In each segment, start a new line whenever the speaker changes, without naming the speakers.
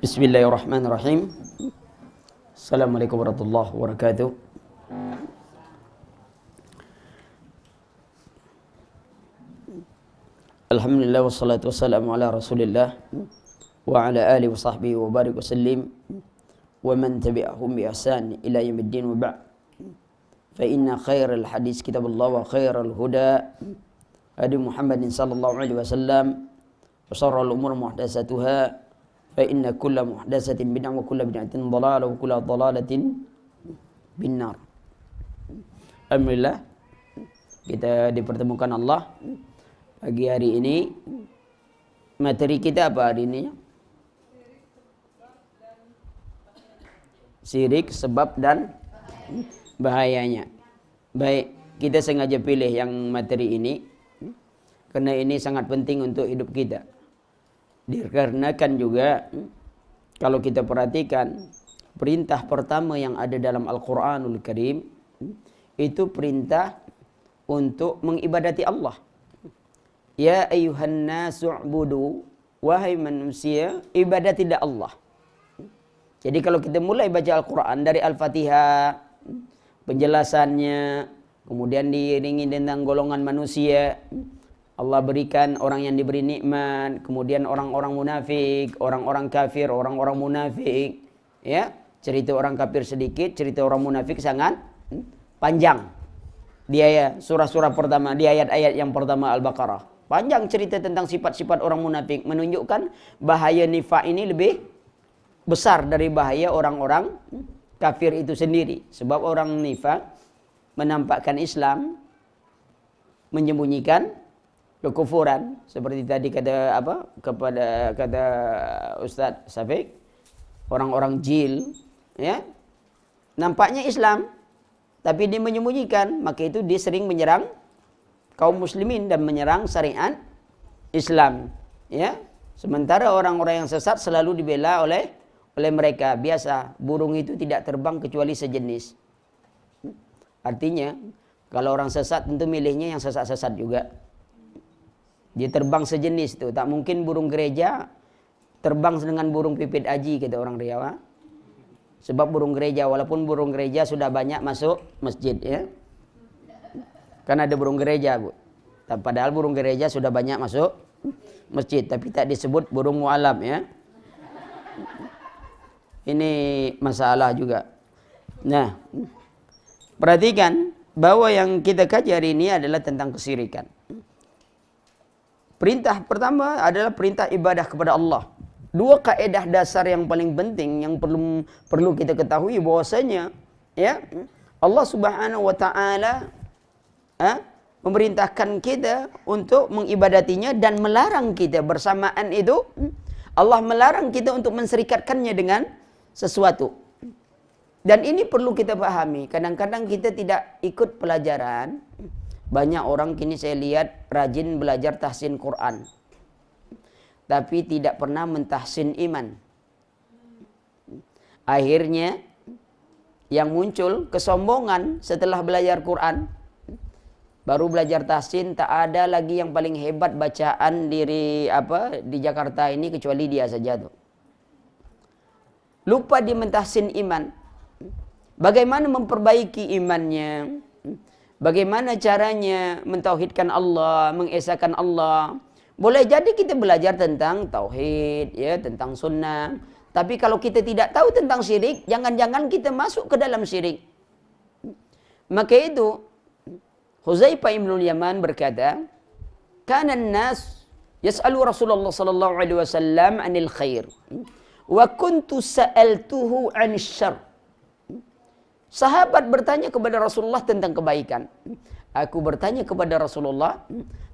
Bismillahirrahmanirrahim. Assalamualaikum warahmatullahi wabarakatuh. Alhamdulillah wassalatu wassalamu ala Rasulillah wa ala alihi wa sahbihi wa barik wa sallim wa man tabi'ahum bi ihsan ila yaumiddin wa ba'd. Fa inna khairal hadis kitabullah wa khairal huda hadi Muhammadin sallallahu alaihi wasallam wa sharral umur muhdatsatuha fa inna kulla muhdatsatin bid'ah wa kulla bid'atin dhalalah wa kulla dhalalatin binnar. Alhamdulillah kita dipertemukan Allah pagi hari ini. Materi kita apa hari ini? Syirik, sebab dan bahayanya. Baik, kita sengaja pilih yang materi ini karena ini sangat penting untuk hidup kita. Dikarenakan juga kalau kita perhatikan perintah pertama yang ada dalam Al-Quranul Karim itu perintah untuk mengibadati Allah. Ya ayyuhan nasu'budu, wahai manusia, ibadatilah Allah. Jadi kalau kita mulai baca Al-Quran dari Al-Fatihah, penjelasannya, kemudian diiringi tentang golongan manusia, Allah berikan orang yang diberi nikmat, kemudian orang-orang munafik, orang-orang kafir, orang-orang munafik, ya. Cerita orang kafir sedikit, cerita orang munafik sangat panjang. Di ayat surah-surah pertama, di ayat-ayat yang pertama Al-Baqarah. Panjang cerita tentang sifat-sifat orang munafik, menunjukkan bahaya nifak ini lebih besar dari bahaya orang-orang kafir itu sendiri. Sebab orang nifak menampakkan Islam, menyembunyikan kekufuran, seperti tadi kata Ustaz Syafiq, orang-orang jil, ya, nampaknya Islam tapi dia menyembunyikan, maka itu dia sering menyerang kaum muslimin dan menyerang syariat Islam, ya. Sementara orang-orang yang sesat selalu dibela oleh mereka. Biasa burung itu tidak terbang kecuali sejenis. Artinya kalau orang sesat tentu milihnya yang sesat-sesat juga. Dia terbang sejenis tuh, tak mungkin burung gereja terbang dengan burung pipit aji, kata orang Riau. Sebab burung gereja, walaupun burung gereja sudah banyak masuk masjid, ya. Kan ada burung gereja, Bu. Padahal burung gereja sudah banyak masuk masjid, tapi tak disebut burung mu'alam, ya. Ini masalah juga. Nah, perhatikan bahwa yang kita kaji hari ini adalah tentang kesyirikan. Perintah pertama adalah perintah ibadah kepada Allah. Dua kaedah dasar yang paling penting yang perlu kita ketahui bahwasanya, ya, Allah Subhanahu wa taala memerintahkan kita untuk mengibadatinya dan melarang kita bersamaan itu. Allah melarang kita untuk menserikatkannya dengan sesuatu. Dan ini perlu kita pahami. Kadang-kadang kita tidak ikut pelajaran. Banyak orang kini saya lihat rajin belajar tahsin Quran, tapi tidak pernah mentahsin iman. Akhirnya yang muncul kesombongan setelah belajar Quran. Baru belajar tahsin, tak ada lagi yang paling hebat bacaan di Jakarta ini kecuali dia saja tuh. Lupa dia mentahsin iman. Bagaimana memperbaiki imannya? Bagaimana caranya mentauhidkan Allah, mengesahkan Allah? Boleh jadi kita belajar tentang tauhid, ya, tentang sunnah. Tapi kalau kita tidak tahu tentang syirik, jangan-jangan kita masuk ke dalam syirik. Maka itu Hudzaifah bin Yaman berkata, "Kana an-nas yas'alu Rasulullah sallallahu alaihi wasallam 'anil khair, wa kuntu sa'altuhu 'anil syarr." Sahabat bertanya kepada Rasulullah tentang kebaikan. Aku bertanya kepada Rasulullah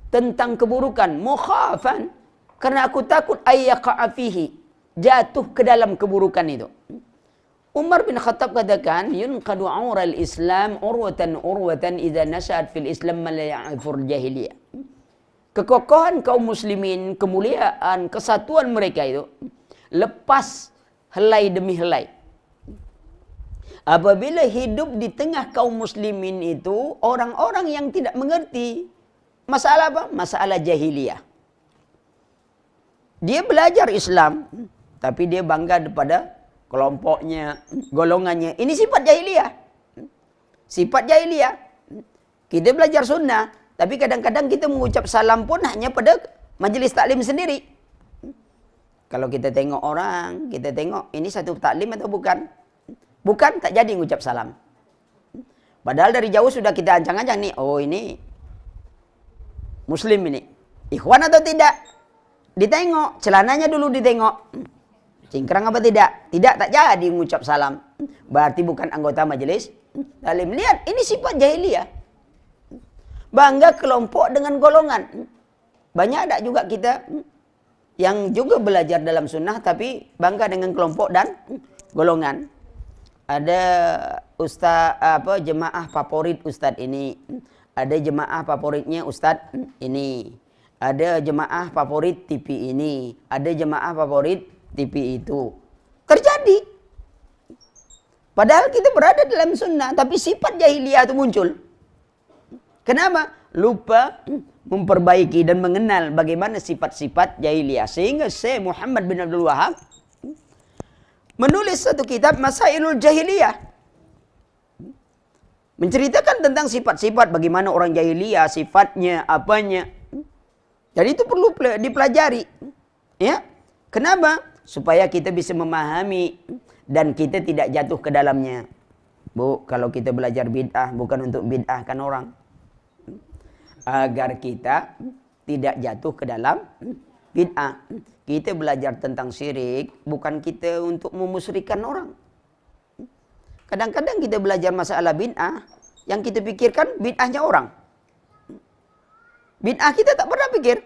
tentang keburukan, mukhafan, karena aku takut ayyaqa fihi, jatuh ke dalam keburukan itu. Umar bin Khattab katakan, yunqadu aural Islam urwatan idza nasha'at fil Islam ma la ya'fur jahiliyah. Kekokohan kaum muslimin, kemuliaan, kesatuan mereka itu lepas helai demi helai. Apabila hidup di tengah kaum muslimin itu orang-orang yang tidak mengerti masalah apa? Masalah jahiliyah. Dia belajar Islam, Tapi dia bangga pada kelompoknya, golongannya. Ini sifat jahiliyah. Sifat jahiliyah. Kita belajar sunnah, tapi kadang-kadang kita mengucap salam pun hanya pada majelis taklim sendiri. Kalau kita tengok orang, kita tengok ini satu taklim atau bukan? Bukan, tak jadi mengucap salam. Padahal dari jauh sudah kita ancang-ancang nih, oh ini Muslim ini. Ikhwan atau tidak? Ditengok, celananya dulu ditengok. Cingkrang apa tidak? Tidak, tak jadi mengucap salam. Berarti bukan anggota majelis taklim. Lihat, ini sifat jahiliyah. Bangga kelompok dengan golongan. Banyak ada juga kita yang juga belajar dalam sunnah tapi bangga dengan kelompok dan golongan. Ada jemaah favorit ustaz ini, ada jemaah favoritnya ustaz ini, ada jemaah favorit TV ini, ada jemaah favorit TV itu. Terjadi. Padahal kita berada dalam sunnah, tapi sifat jahiliyah itu muncul. Kenapa? Lupa memperbaiki dan mengenal bagaimana sifat-sifat jahiliyah. Sehingga Syekh Muhammad bin Abdul Wahab menulis satu kitab Masailul Jahiliyah. Menceritakan tentang sifat-sifat bagaimana orang jahiliyah, sifatnya, apanya. Jadi itu perlu dipelajari. Ya. Kenapa? Supaya kita bisa memahami dan kita tidak jatuh ke dalamnya. Bu, kalau kita belajar bid'ah bukan untuk bid'ahkan orang. Agar kita tidak jatuh ke dalam bid'ah. Kita belajar tentang syirik bukan kita untuk memusyrikan orang. Kadang-kadang kita belajar masalah bid'ah, yang kita pikirkan bid'ahnya orang. Bid'ah kita tak pernah pikir.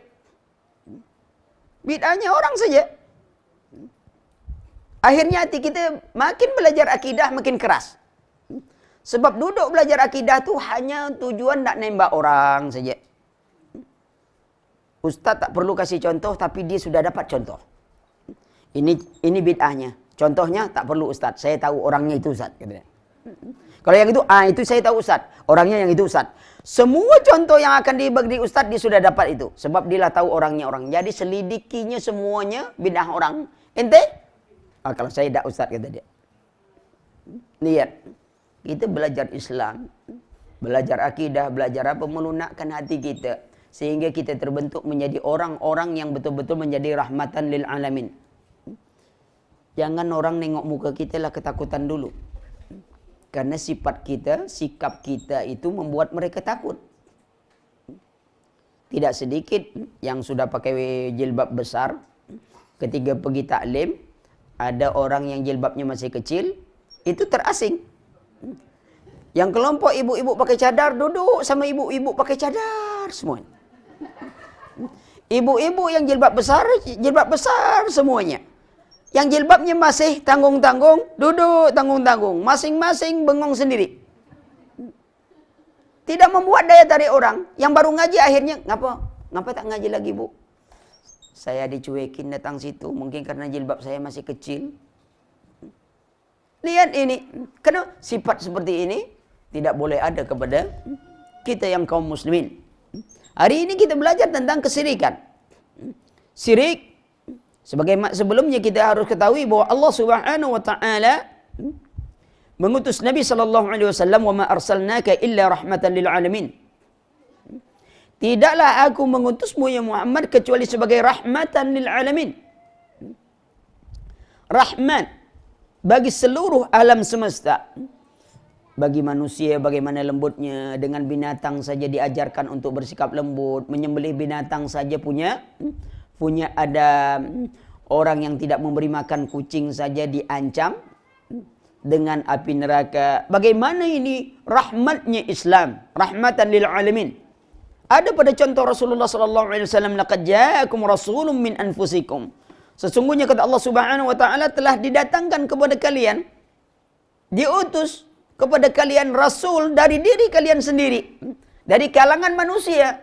Bid'ahnya orang saja. Akhirnya hati kita makin belajar akidah makin keras. Sebab duduk belajar akidah tu hanya tujuan nak nembak orang saja. Ustaz tak perlu kasih contoh tapi dia sudah dapat contoh. Ini bid'ahnya. Contohnya tak perlu ustaz, saya tahu orangnya itu ustaz. Kalau yang itu saya tahu ustaz, orangnya yang itu ustaz. Semua contoh yang akan dibagi ustaz dia sudah dapat itu. Sebab dia lah tahu orangnya orang. Jadi selidikinya semuanya bid'ah orang. Ente? Kalau saya tak ustaz kata dia. Lihat, kita belajar Islam, belajar akidah, belajar apa melunakkan hati kita. Sehingga kita terbentuk menjadi orang-orang yang betul-betul menjadi rahmatan lil alamin. Jangan orang nengok muka kita lah ketakutan dulu. Karena sifat kita, sikap kita itu membuat mereka takut. Tidak sedikit yang sudah pakai jilbab besar, ketika pergi taklim, ada orang yang jilbabnya masih kecil, itu terasing. Yang kelompok ibu-ibu pakai cadar, duduk sama ibu-ibu pakai cadar semua. Ibu-ibu yang jilbab besar semuanya. Yang jilbabnya masih tanggung-tanggung, duduk tanggung-tanggung. Masing-masing bengong sendiri. Tidak membuat daya tarik orang. Yang baru ngaji akhirnya, ngapa tak ngaji lagi bu? Saya dicuekin datang situ, mungkin karena jilbab saya masih kecil. Lihat ini, karena sifat seperti ini tidak boleh ada kepada kita yang kaum muslimin. Hari ini kita belajar tentang kesirikan. Sirik, sebelumnya kita harus ketahui bahwa Allah Subhanahu wa taala mengutus Nabi sallallahu alaihi wasallam, "Wa ma arsalnaka illa rahmatan lil alamin." Tidaklah aku mengutusmu ya Muhammad kecuali sebagai rahmatan lil alamin. Rahmat bagi seluruh alam semesta. Bagi manusia bagaimana lembutnya, dengan binatang saja diajarkan untuk bersikap lembut, menyembelih binatang saja punya ada orang yang tidak memberi makan kucing saja diancam dengan api neraka. Bagaimana ini rahmatnya Islam, rahmatan lil alamin. Ada pada contoh Rasulullah sallallahu alaihi wasallam, laqad ja'akum rasulun min anfusikum. Sesungguhnya kata Allah Subhanahu wa taala telah didatangkan kepada kalian, diutus kepada kalian rasul dari diri kalian sendiri, dari kalangan manusia.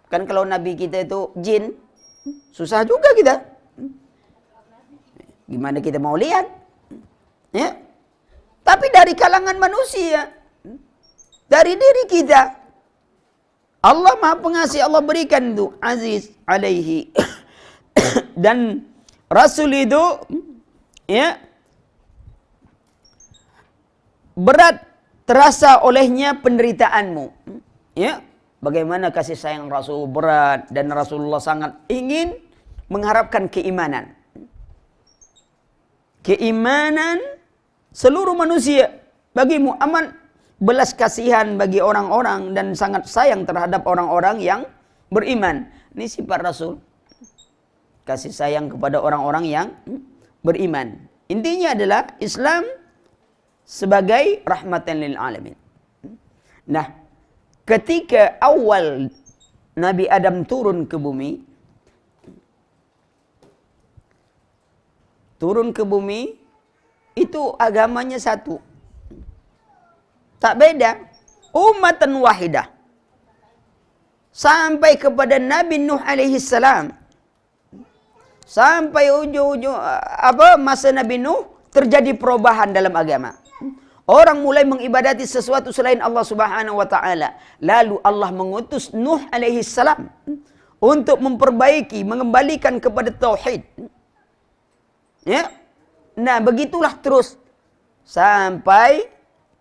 Kan kalau nabi kita itu jin, susah juga kita. Gimana kita mau lihat? Ya. Tapi dari kalangan manusia, dari diri kita. Allah Maha Pengasih, Allah berikan itu aziz alaihi dan Rasul itu ya berat terasa olehnya penderitaanmu. Ya, bagaimana kasih sayang Rasul berat dan Rasulullah sangat ingin mengharapkan keimanan. Keimanan seluruh manusia bagimu aman, belas kasihan bagi orang-orang dan sangat sayang terhadap orang-orang yang beriman. Ini sifat Rasul. Kasih sayang kepada orang-orang yang beriman. Intinya adalah Islam sebagai rahmatan lil alamin. Nah, ketika awal Nabi Adam turun ke bumi, itu agamanya satu. Tak beda. Ummatan wahidah. Sampai kepada Nabi Nuh alaihi salam. Sampai ujung-ujung masa Nabi Nuh terjadi perubahan dalam agama. Orang mulai mengibadati sesuatu selain Allah Subhanahu wa taala. Lalu Allah mengutus Nuh alaihi salam untuk memperbaiki, mengembalikan kepada tauhid. Ya. Nah, begitulah terus sampai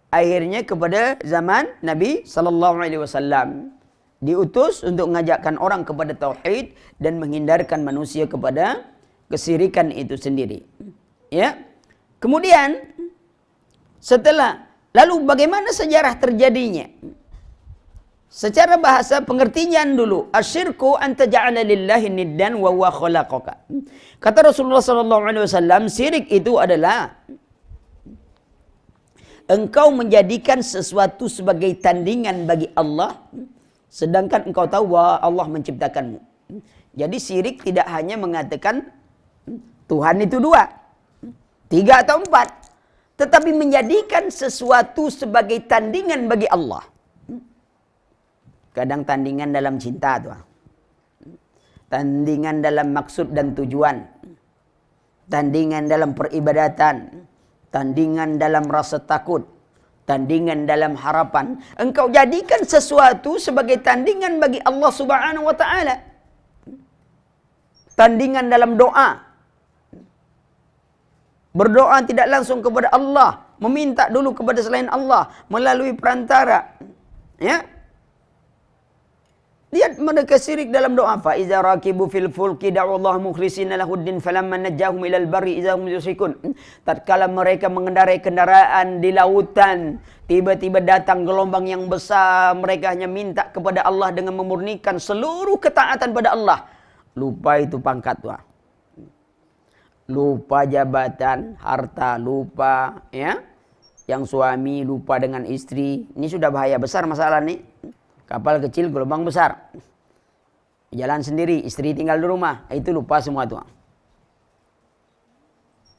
akhirnya kepada zaman Nabi sallallahu alaihi wasallam. Diutus untuk mengajakkan orang kepada tauhid dan menghindarkan manusia kepada kesyirikan itu sendiri. Ya. Kemudian lalu bagaimana sejarah terjadinya? Secara bahasa pengertian dulu, asyirku anta ja'ala lillahi niddan wa huwa khalaqaka. Kata Rasulullah sallallahu alaihi wasallam, syirik itu adalah engkau menjadikan sesuatu sebagai tandingan bagi Allah, sedangkan engkau tahu bahwa Allah menciptakanmu. Jadi syirik tidak hanya mengatakan Tuhan itu 2, 3 atau 4. Tetapi menjadikan sesuatu sebagai tandingan bagi Allah. Kadang tandingan dalam cinta tuh. Tandingan dalam maksud dan tujuan. Tandingan dalam peribadatan. Tandingan dalam rasa takut. Tandingan dalam harapan. Engkau jadikan sesuatu sebagai tandingan bagi Allah Subhanahu wa taala. Tandingan dalam doa. Berdoa tidak langsung kepada Allah, meminta dulu kepada selain Allah melalui perantara. Ya. Lihat mereka syirik dalam doa. Fa iza rakibu fil fulki da'ullaha mukhlishina lahuddin falamma najjahum ilal barri idza hum yusyrikun. Tatkala mereka mengendarai kendaraan di lautan, tiba-tiba datang gelombang yang besar, mereka hanya minta kepada Allah dengan memurnikan seluruh ketaatan pada Allah. Lupa itu pangkat tuh. Lupa jabatan, harta lupa, ya. Yang suami lupa dengan istri. Ini sudah bahaya besar masalah nih. Kapal kecil gelombang besar. Jalan sendiri, istri tinggal di rumah. Itu lupa semua tuh.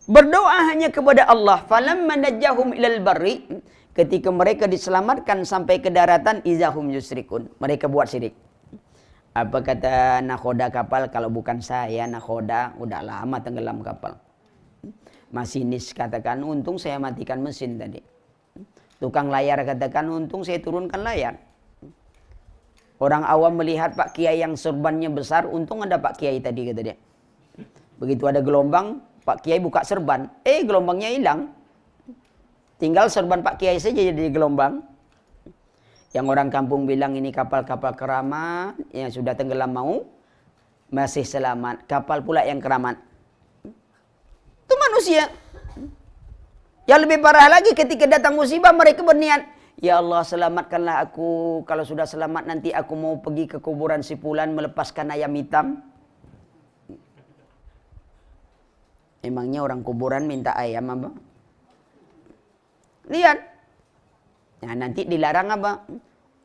Berdoa hanya kepada Allah. Falamma najjahum ilal barri. Ketika mereka diselamatkan sampai ke daratan, izahum yusrikun. Mereka buat syirik. Apa kata nakhoda kapal? Kalau bukan saya nakhoda, udah lama tenggelam kapal. Masinis katakan, untung saya matikan mesin tadi. Tukang layar katakan, untung saya turunkan layar. Orang awam melihat Pak Kiai yang serbannya besar, untung ada Pak Kiai tadi, kata dia. Begitu ada gelombang, Pak Kiai buka serban, gelombangnya hilang. Tinggal serban Pak Kiai saja jadi gelombang. Yang orang kampung bilang ini kapal-kapal keramat yang sudah tenggelam mau masih selamat. Kapal pula yang keramat. Itu manusia. Yang lebih parah lagi ketika datang musibah mereka berniat, ya Allah selamatkanlah aku. Kalau sudah selamat nanti aku mau pergi ke kuburan si fulan melepaskan ayam hitam. Emangnya orang kuburan minta ayam apa? Lihat. Nah nanti dilarang apa?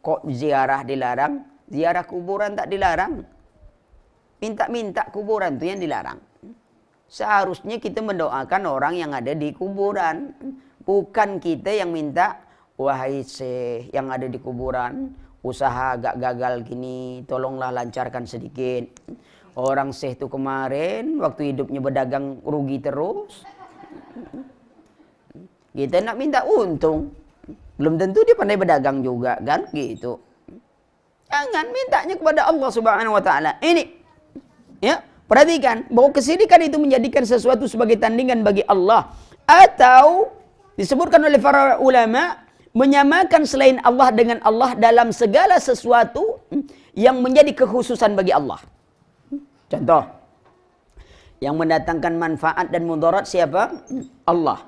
Kok ziarah dilarang? Ziarah kuburan tak dilarang. Minta-minta kuburan itu yang dilarang. Seharusnya kita mendoakan orang yang ada di kuburan. Bukan kita yang minta, wahai syekh yang ada di kuburan, usaha agak gagal gini, tolonglah lancarkan sedikit. Orang syekh itu kemarin waktu hidupnya berdagang rugi terus. Kita nak minta untung. Belum tentu dia pandai berdagang juga kan gitu. Jangan mintanya kepada Allah Subhanahu wa taala. Ini ya, Perhatikan bahwa kesyirikan itu menjadikan sesuatu sebagai tandingan bagi Allah, atau disebutkan oleh para ulama menyamakan selain Allah dengan Allah dalam segala sesuatu yang menjadi kekhususan bagi Allah. Contoh, yang mendatangkan manfaat dan mudarat siapa? Allah.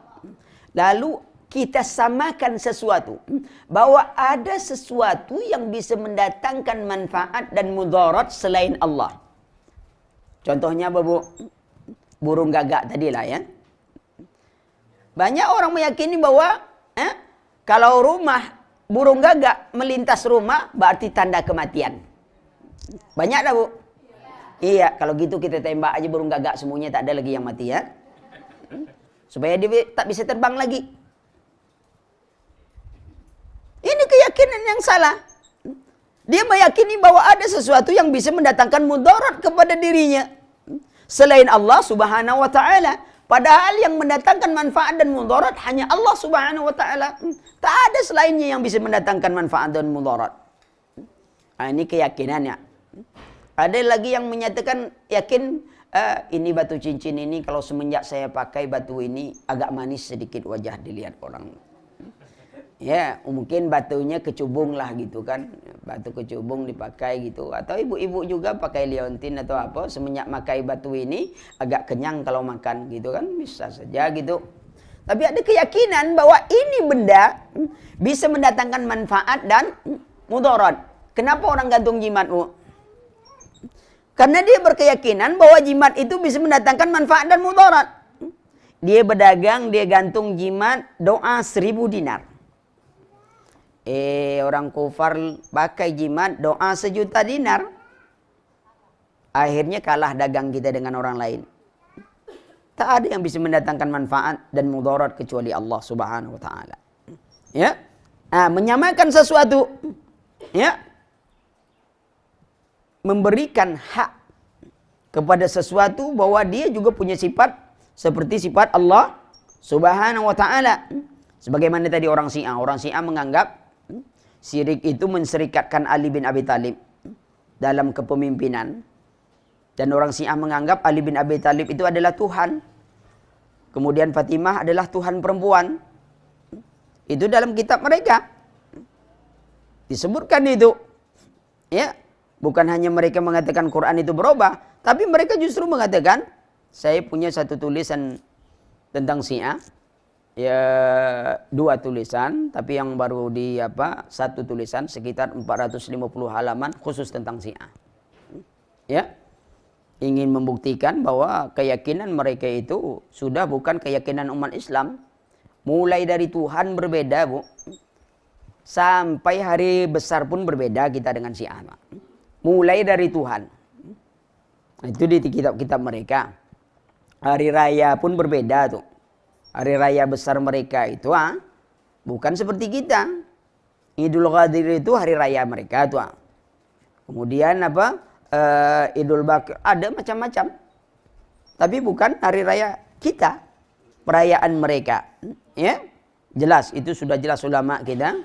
Lalu kita samakan sesuatu, bahwa ada sesuatu yang bisa mendatangkan manfaat dan mudarat selain Allah. Contohnya apa, Bu? Burung gagak tadilah ya. Banyak orang meyakini bahwa kalau rumah burung gagak melintas rumah berarti tanda kematian. Banyak dah, Bu? Iya, kalau gitu kita tembak aja burung gagak semuanya, tak ada lagi yang mati ya. Supaya dia tak bisa terbang lagi. Ini keyakinan yang salah. Dia meyakini bahwa ada sesuatu yang bisa mendatangkan mudarat kepada dirinya selain Allah Subhanahu wa taala. Padahal yang mendatangkan manfaat dan mudarat hanya Allah Subhanahu wa taala. Tak ada selainnya yang bisa mendatangkan manfaat dan mudarat. Ini keyakinannya. Ada lagi yang menyatakan yakin ini batu cincin ini kalau semenjak saya pakai batu ini agak manis sedikit wajah dilihat orang. Ya, mungkin batunya kecubung lah gitu kan. Batu kecubung dipakai gitu. Atau ibu-ibu juga pakai liontin atau apa. Semenjak pakai batu ini agak kenyang kalau makan gitu kan. Bisa saja gitu. Tapi ada keyakinan bahwa ini benda bisa mendatangkan manfaat dan mudarat. Kenapa orang gantung jimat, Bu? Karena dia berkeyakinan bahwa jimat itu bisa mendatangkan manfaat dan mudarat. Dia berdagang, dia gantung jimat, doa 1000 dinar. Orang kufar pakai jimat, doa 1.000.000 dinar. Akhirnya kalah dagang kita dengan orang lain. Tak ada yang bisa mendatangkan manfaat dan mudarat kecuali Allah Subhanahu wa taala. Ya. Menyamakan sesuatu, ya. Memberikan hak kepada sesuatu bahwa dia juga punya sifat seperti sifat Allah Subhanahu wa taala. Sebagaimana tadi orang Syiah menganggap syirik itu menserikatkan Ali bin Abi Thalib dalam kepemimpinan. Dan orang Syiah menganggap Ali bin Abi Thalib itu adalah Tuhan. Kemudian Fatimah adalah Tuhan perempuan. Itu dalam kitab mereka. Disebutkan itu. Ya. Bukan hanya mereka mengatakan Quran itu berubah, tapi mereka justru mengatakan, saya punya satu tulisan tentang Syiah. Ya, 2 tulisan, tapi yang baru satu tulisan sekitar 450 halaman khusus tentang Syiah. Ya. Ingin membuktikan bahwa keyakinan mereka itu sudah bukan keyakinan umat Islam. Mulai dari Tuhan berbeda, Bu. Sampai hari besar pun berbeda kita dengan Syiah, Pak. Mulai dari Tuhan. Itu di kitab-kitab mereka. Hari raya pun berbeda tuh. Hari raya besar mereka itu bukan seperti kita. Idul Qadir itu hari raya mereka tuh. Kemudian Idul Bakr ada macam-macam. Tapi bukan hari raya kita. Perayaan mereka. Ya. Jelas, itu sudah jelas ulama kita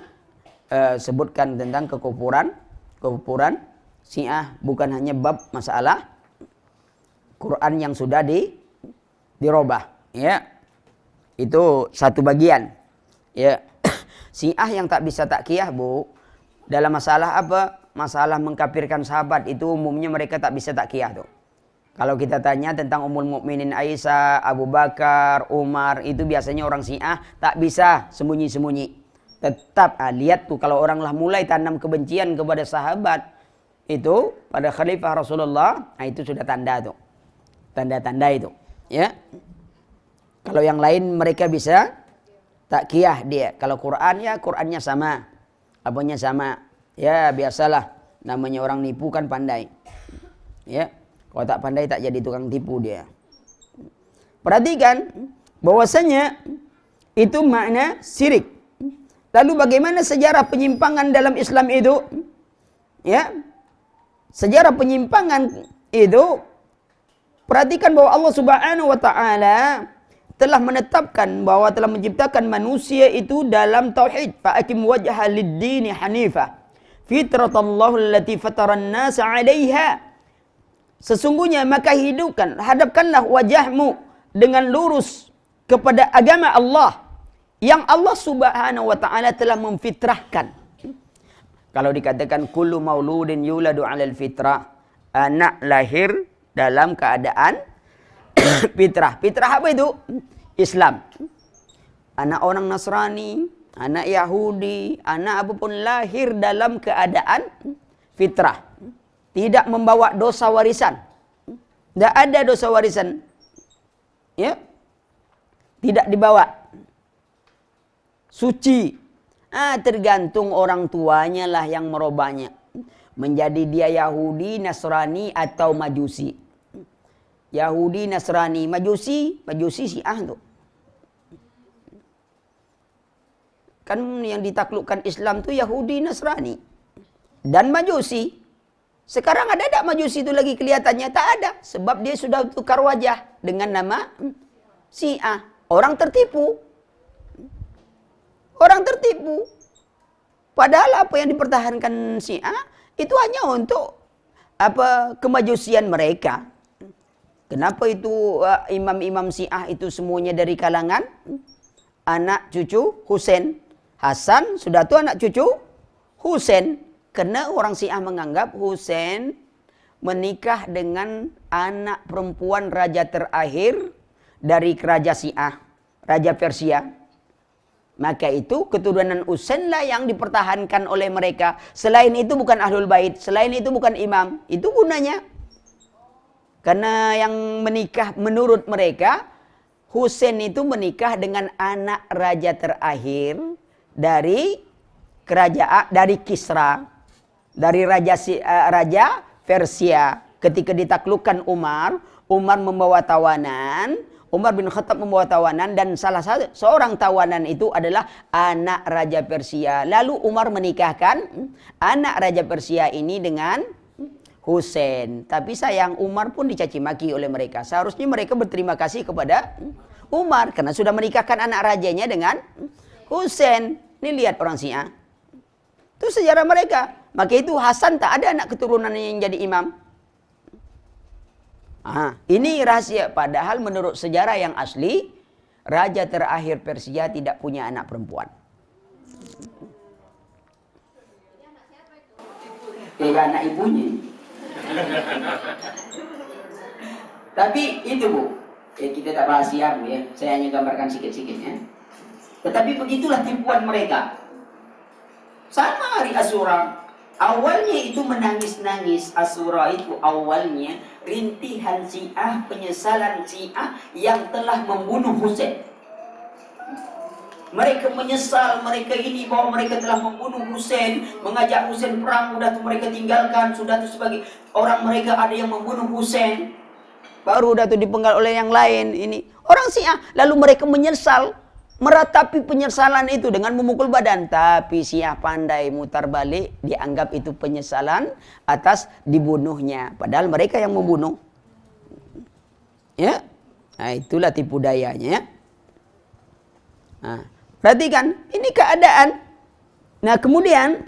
sebutkan tentang kekufuran Syiah, bukan hanya bab masalah Quran yang sudah dirubah, ya. Itu satu bagian. Ya. Syiah yang tak bisa takyah, Bu, dalam masalah apa? Masalah mengkafirkan sahabat itu umumnya mereka tak bisa takyah tuh. Kalau kita tanya tentang Ummul Mukminin Aisyah, Abu Bakar, Umar, itu biasanya orang Syiah tak bisa sembunyi-sembunyi. Tetap lihat tuh kalau orang lah mulai tanam kebencian kepada sahabat itu pada Khalifah Rasulullah, itu sudah tanda tuh. Tanda-tanda itu, ya. Kalau yang lain mereka bisa takyah dia. Kalau Quran ya Qurannya sama. Apanya sama. Ya biasalah, namanya orang nipu kan pandai. Ya. Kalau tak pandai tak jadi tukang tipu dia. Perhatikan bahwasanya itu makna syirik. Lalu bagaimana sejarah penyimpangan dalam Islam itu? Ya. Sejarah penyimpangan itu, perhatikan bahwa Allah Subhanahu wa taala telah menetapkan bahwa telah menciptakan manusia itu dalam tauhid. Fa'akim wajha lid-dini hanifah. Fitratallahu allati fataran nasa 'alaiha. Sesungguhnya maka hadapkanlah wajahmu dengan lurus kepada agama Allah yang Allah Subhanahu wa taala telah memfitrahkan. Kalau dikatakan kullu mauludin yuladu 'alal fitrah, anak lahir dalam keadaan fitrah. Fitrah apa itu? Islam. Anak orang Nasrani, anak Yahudi, anak apapun lahir dalam keadaan fitrah. Tidak membawa dosa warisan. Tidak ada dosa warisan. Ya. Tidak dibawa. Suci. Tergantung orang tuanya lah yang merubahnya. Menjadi dia Yahudi, Nasrani atau Majusi. Yahudi, Nasrani, Majusi Syiah tuh. Kan yang ditaklukkan Islam tuh Yahudi, Nasrani dan Majusi. Sekarang ada tak Majusi itu lagi kelihatannya? Tak ada. Sebab dia sudah tukar wajah dengan nama Syiah. Orang tertipu. Orang tertipu. Padahal apa yang dipertahankan Syiah itu hanya untuk kemajusian mereka. Kenapa itu imam-imam Syiah itu semuanya dari kalangan anak cucu Husain? Hasan sudah tuh anak cucu Husain. Karena orang Syiah menganggap Husain menikah dengan anak perempuan raja terakhir dari Raja Syiah, Raja Persia. Maka itu keturunan Husain lah yang dipertahankan oleh mereka. Selain itu bukan Ahlul Bait, selain itu bukan imam. Itu gunanya. Karena yang menikah menurut mereka, Husain itu menikah dengan anak raja terakhir dari kerajaan, dari Kisra. Dari Raja Persia. Ketika ditaklukkan Umar membawa tawanan. Umar bin Khattab membawa tawanan dan salah satu seorang tawanan itu adalah anak Raja Persia. Lalu Umar menikahkan anak Raja Persia ini dengan Husain. Tapi sayang Umar pun dicaci maki oleh mereka. Seharusnya mereka berterima kasih kepada Umar karena sudah menikahkan anak rajanya dengan Husain. Ini lihat orang Syiah. Itu sejarah mereka. Maka itu Hasan tak ada anak keturunan yang jadi imam. Ini rahasia. Padahal menurut sejarah yang asli, raja terakhir Persia tidak punya anak perempuan. Anak ibunya. Tapi itu Bu, kita tak bahas ya Bu ya. Saya hanya gambarkan sikit-sikit ya. Tetapi begitulah tipuan mereka. Sama hari Asyura. Awalnya itu menangis-nangis. Asyura itu awalnya rintihan Syiah, penyesalan Syiah yang telah membunuh Husain. Mereka menyesal, mereka ini bahwa mereka telah membunuh Husain, mengajak Husain perang, udah tuh mereka tinggalkan, sudah tuh sebagai orang mereka ada yang membunuh Husain. Baru udah tuh dipenggal oleh yang lain ini. Orang Syiah, lalu mereka menyesal. Meratapi penyesalan itu dengan memukul badan. Tapi Syiah pandai mutar balik. Dianggap itu penyesalan atas dibunuhnya. Padahal mereka yang membunuh. Ya, nah, itulah tipu dayanya. Nah, perhatikan. Ini keadaan. Nah kemudian.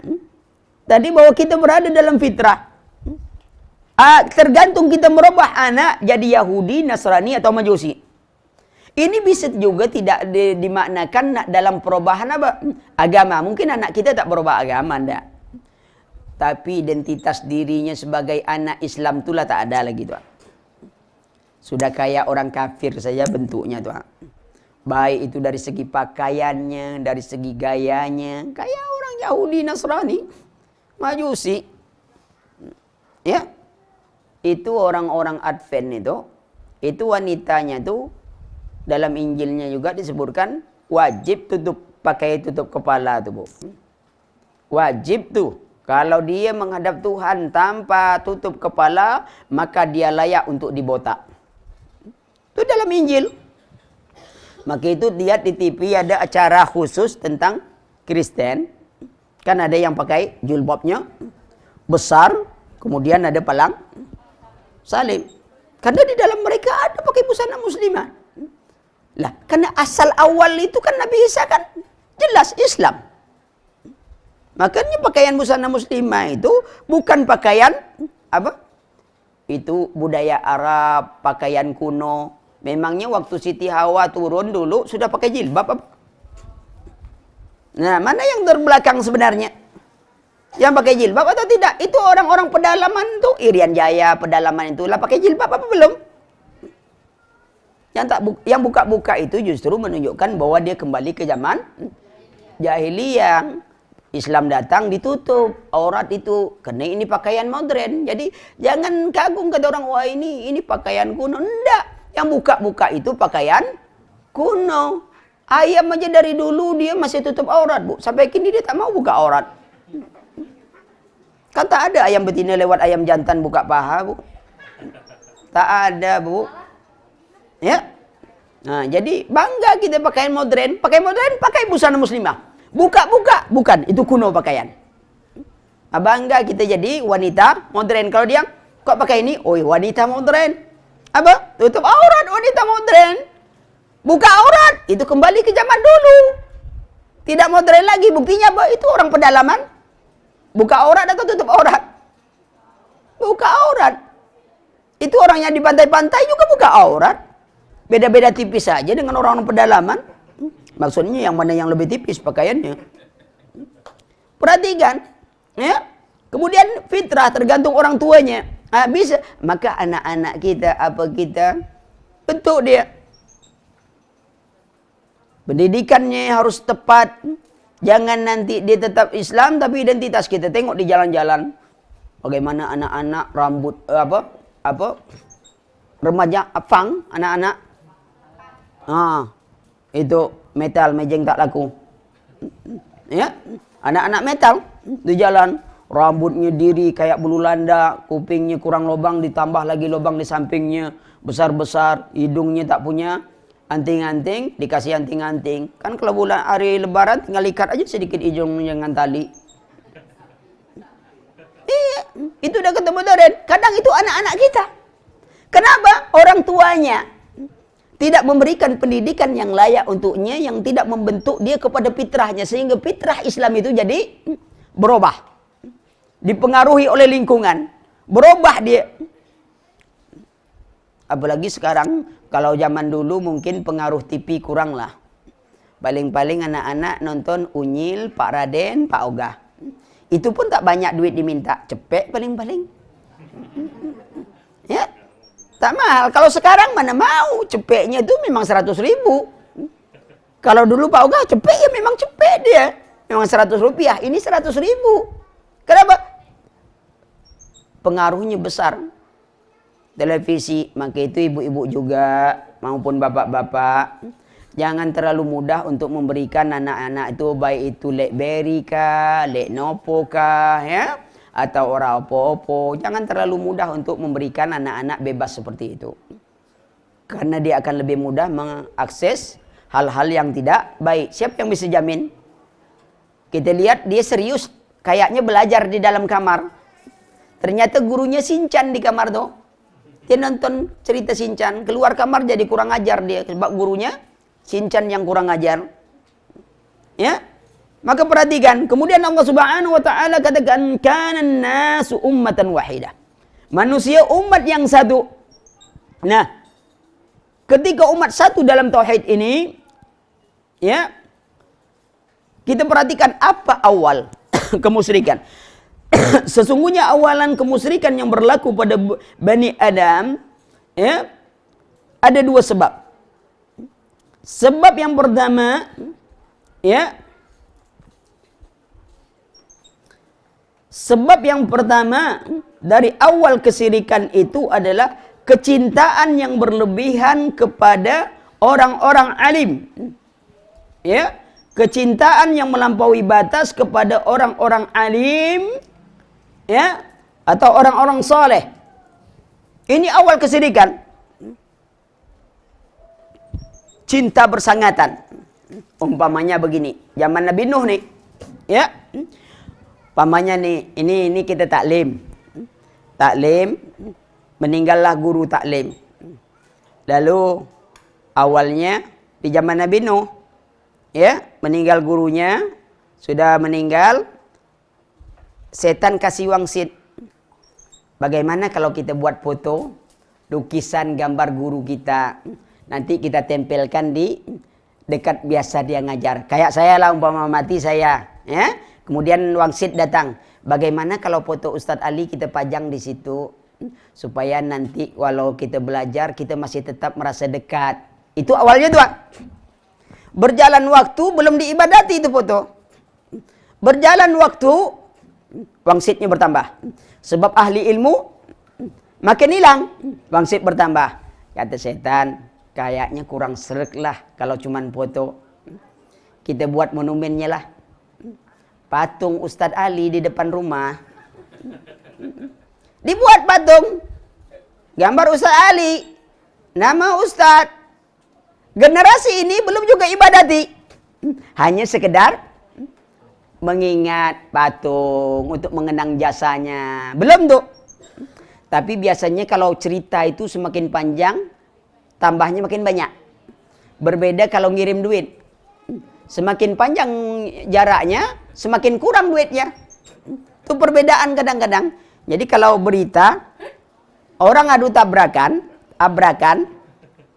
Tadi bahwa kita berada dalam fitrah. Tergantung kita merubah anak jadi Yahudi, Nasrani atau Majusi. Ini bisa juga tidak dimaknakan dalam perubahan agama. Mungkin anak kita tak berubah agama, enggak. Tapi identitas dirinya sebagai anak Islam itulah tak ada lagi tuh. Sudah kayak orang kafir saja bentuknya tuh. Baik itu dari segi pakaiannya, dari segi gayanya, kayak orang Yahudi, Nasrani, Majusi. Ya. Itu orang-orang Advent itu wanitanya tuh dalam Injilnya juga disebutkan wajib pakai tutup kepala tuh Bu. Wajib tuh. Kalau dia menghadap Tuhan tanpa tutup kepala, maka dia layak untuk dibotak. Itu dalam Injil. Maka itu lihat di TV ada acara khusus tentang Kristen. Kan ada yang pakai jilbabnya besar, kemudian ada palang salib. Karena di dalam mereka ada pakai busana muslimah. Lah, karena asal awal itu kan Nabi Isa kan jelas Islam. Makanya pakaian busana muslimah itu bukan pakaian itu budaya Arab, pakaian kuno. Memangnya waktu Siti Hawa turun dulu sudah pakai jilbab apa? Nah, mana yang terbelakang sebenarnya? Yang pakai jilbab atau tidak? Itu orang-orang pedalaman tuh, Irian Jaya, pedalaman itulah pakai jilbab apa belum? Yang buka-buka itu justru menunjukkan bahwa dia kembali ke zaman jahiliyah. Islam datang ditutup aurat itu karena ini pakaian modern. Jadi jangan kagum kata orang, wah ini pakaian kuno. Enggak, yang buka-buka itu pakaian kuno. Ayam aja dari dulu dia masih tutup aurat, Bu. Sampai kini dia tak mau buka aurat. Kan tak ada ayam betina lewat ayam jantan buka paha, Bu. Tak ada, Bu. Ya. Nah, jadi bangga kita pakaian modern, pakai busana muslimah. Buka-buka, bukan, itu kuno pakaian. Bangga kita jadi wanita modern. Kalau dia kok pakai ini, oh wanita modern. Apa? Tutup aurat wanita modern. Buka aurat, itu kembali ke zaman dulu. Tidak modern lagi, buktinya apa? Itu orang pedalaman. Buka aurat atau tutup aurat? Buka aurat. Itu orang yang di pantai-pantai juga buka aurat. Beda-beda tipis saja dengan orang-orang pedalaman. Maksudnya yang mana yang lebih tipis pakaiannya. Perhatikan. Ya. Kemudian fitrah tergantung orang tuanya. Bisa. Maka anak-anak kita, apa kita, bentuk dia. Pendidikannya harus tepat. Jangan nanti dia tetap Islam tapi identitas kita tengok di jalan-jalan. Bagaimana anak-anak rambut remaja fang, anak-anak. Itu metal mejeng tak laku. Ya, anak-anak metal di jalan, rambutnya diri kayak bulu landak, kupingnya kurang lubang ditambah lagi lubang di sampingnya besar-besar, hidungnya tak punya anting-anting, dikasih anting-anting. Kan kalau bulan hari lebaran tinggal ikat aja sedikit hidung dengan tali. Iya, itu udah ketemu modern. Kadang itu anak-anak kita. Kenapa? Orang tuanya tidak memberikan pendidikan yang layak untuknya, yang tidak membentuk dia kepada fitrahnya, sehingga fitrah Islam itu jadi berubah, dipengaruhi oleh lingkungan, berubah dia. Apalagi sekarang, kalau zaman dulu mungkin pengaruh TV kurang lah. Paling-paling anak-anak nonton Unyil, Pak Raden, Pak Ogah. Itu pun tak banyak duit diminta, cepet paling-paling. Ya. Tak mahal. Kalau sekarang mana mau, cepeknya itu memang 100.000. Kalau dulu Pak Ogah cepek ya memang cepek dia. Memang 100 rupiah, ini 100.000. Kenapa? Pengaruhnya besar. Televisi, maka itu ibu-ibu juga maupun bapak-bapak. Jangan terlalu mudah untuk memberikan anak-anak itu, baik itu lek beri kah, lek nopo kah, ya. Atau orang opo-opo. Jangan terlalu mudah untuk memberikan anak-anak bebas seperti itu. Karena dia akan lebih mudah mengakses hal-hal yang tidak baik. Siapa yang bisa jamin? Kita lihat dia serius, kayaknya belajar di dalam kamar. Ternyata gurunya Shinchan di kamar tuh. Dia nonton cerita Shinchan, keluar kamar jadi kurang ajar dia. Sebab gurunya Shinchan yang kurang ajar. Ya. Maka perhatikan, kemudian Allah Subhanahu wa taala katakan kanan nasu ummatan wahidah. Manusia umat yang satu. Nah, ketika umat satu dalam tauhid ini, ya, kita perhatikan apa awal kemusyrikan. Sesungguhnya awalan kemusyrikan yang berlaku pada Bani Adam, ya, ada dua sebab. Sebab yang pertama, ya, sebab yang pertama dari awal kesyirikan itu adalah kecintaan yang berlebihan kepada orang-orang alim. Ya, kecintaan yang melampaui batas kepada orang-orang alim, ya, atau orang-orang soleh. Ini awal kesyirikan. Cinta bersangatan. Umpamanya begini, zaman Nabi Nuh nih, ya. Pamannya nih, ini kita taklim. Taklim, meninggallah guru taklim. Lalu awalnya di zaman Nabi Nuh, ya, meninggal gurunya, sudah meninggal, setan kasih wangsit. Bagaimana kalau kita buat foto, lukisan gambar guru kita, nanti kita tempelkan di dekat biasa dia ngajar. Kayak saya lah, umpama mati saya, ya. Kemudian wangsit datang. Bagaimana kalau foto Ustadz Ali kita pajang di situ, supaya nanti walau kita belajar kita masih tetap merasa dekat. Itu awalnya tuh. Berjalan waktu belum diibadati itu foto. Berjalan waktu wangsitnya bertambah. Sebab ahli ilmu makin hilang, wangsit bertambah. Kata setan, kayaknya kurang sreg lah kalau cuman foto. Kita buat monumennya lah. Patung Ustadz Ali di depan rumah. Dibuat patung. Gambar Ustadz Ali. Nama Ustadz. Generasi ini belum juga ibadati. Hanya sekedar mengingat patung untuk mengenang jasanya. Belum tuh. Tapi biasanya kalau cerita itu semakin panjang, tambahnya makin banyak. Berbeda kalau ngirim duit. Semakin panjang jaraknya, semakin kurang duitnya. Itu perbedaan kadang-kadang. Jadi kalau berita, orang adu abrakan,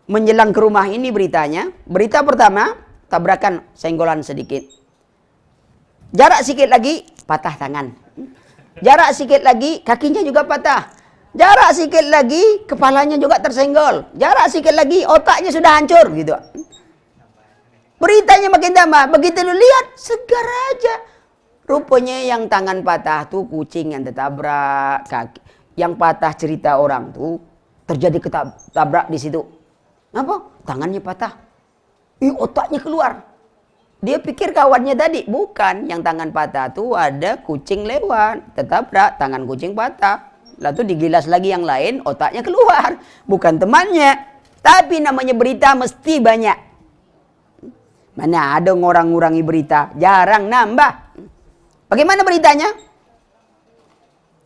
menjelang ke rumah ini beritanya. Berita pertama, tabrakan, senggolan sedikit. Jarak sedikit lagi, patah tangan. Jarak sedikit lagi, kakinya juga patah. Jarak sedikit lagi, kepalanya juga tersenggol. Jarak sedikit lagi, otaknya sudah hancur. Gitu. Beritanya makin tambah. Begitu lu lihat, segar aja. Rupanya yang tangan patah tuh kucing yang tertabrak. Kaki. Yang patah cerita orang tuh terjadi ketabrak di situ. Apa? Tangannya patah. Otaknya keluar. Dia pikir kawannya tadi. Bukan. Yang tangan patah tuh ada kucing lewat. Tertabrak. Tangan kucing patah. Lalu digilas lagi yang lain. Otaknya keluar. Bukan temannya. Tapi namanya berita mesti banyak. Mana ada ngurang-ngurangi berita. Jarang nambah. Bagaimana beritanya?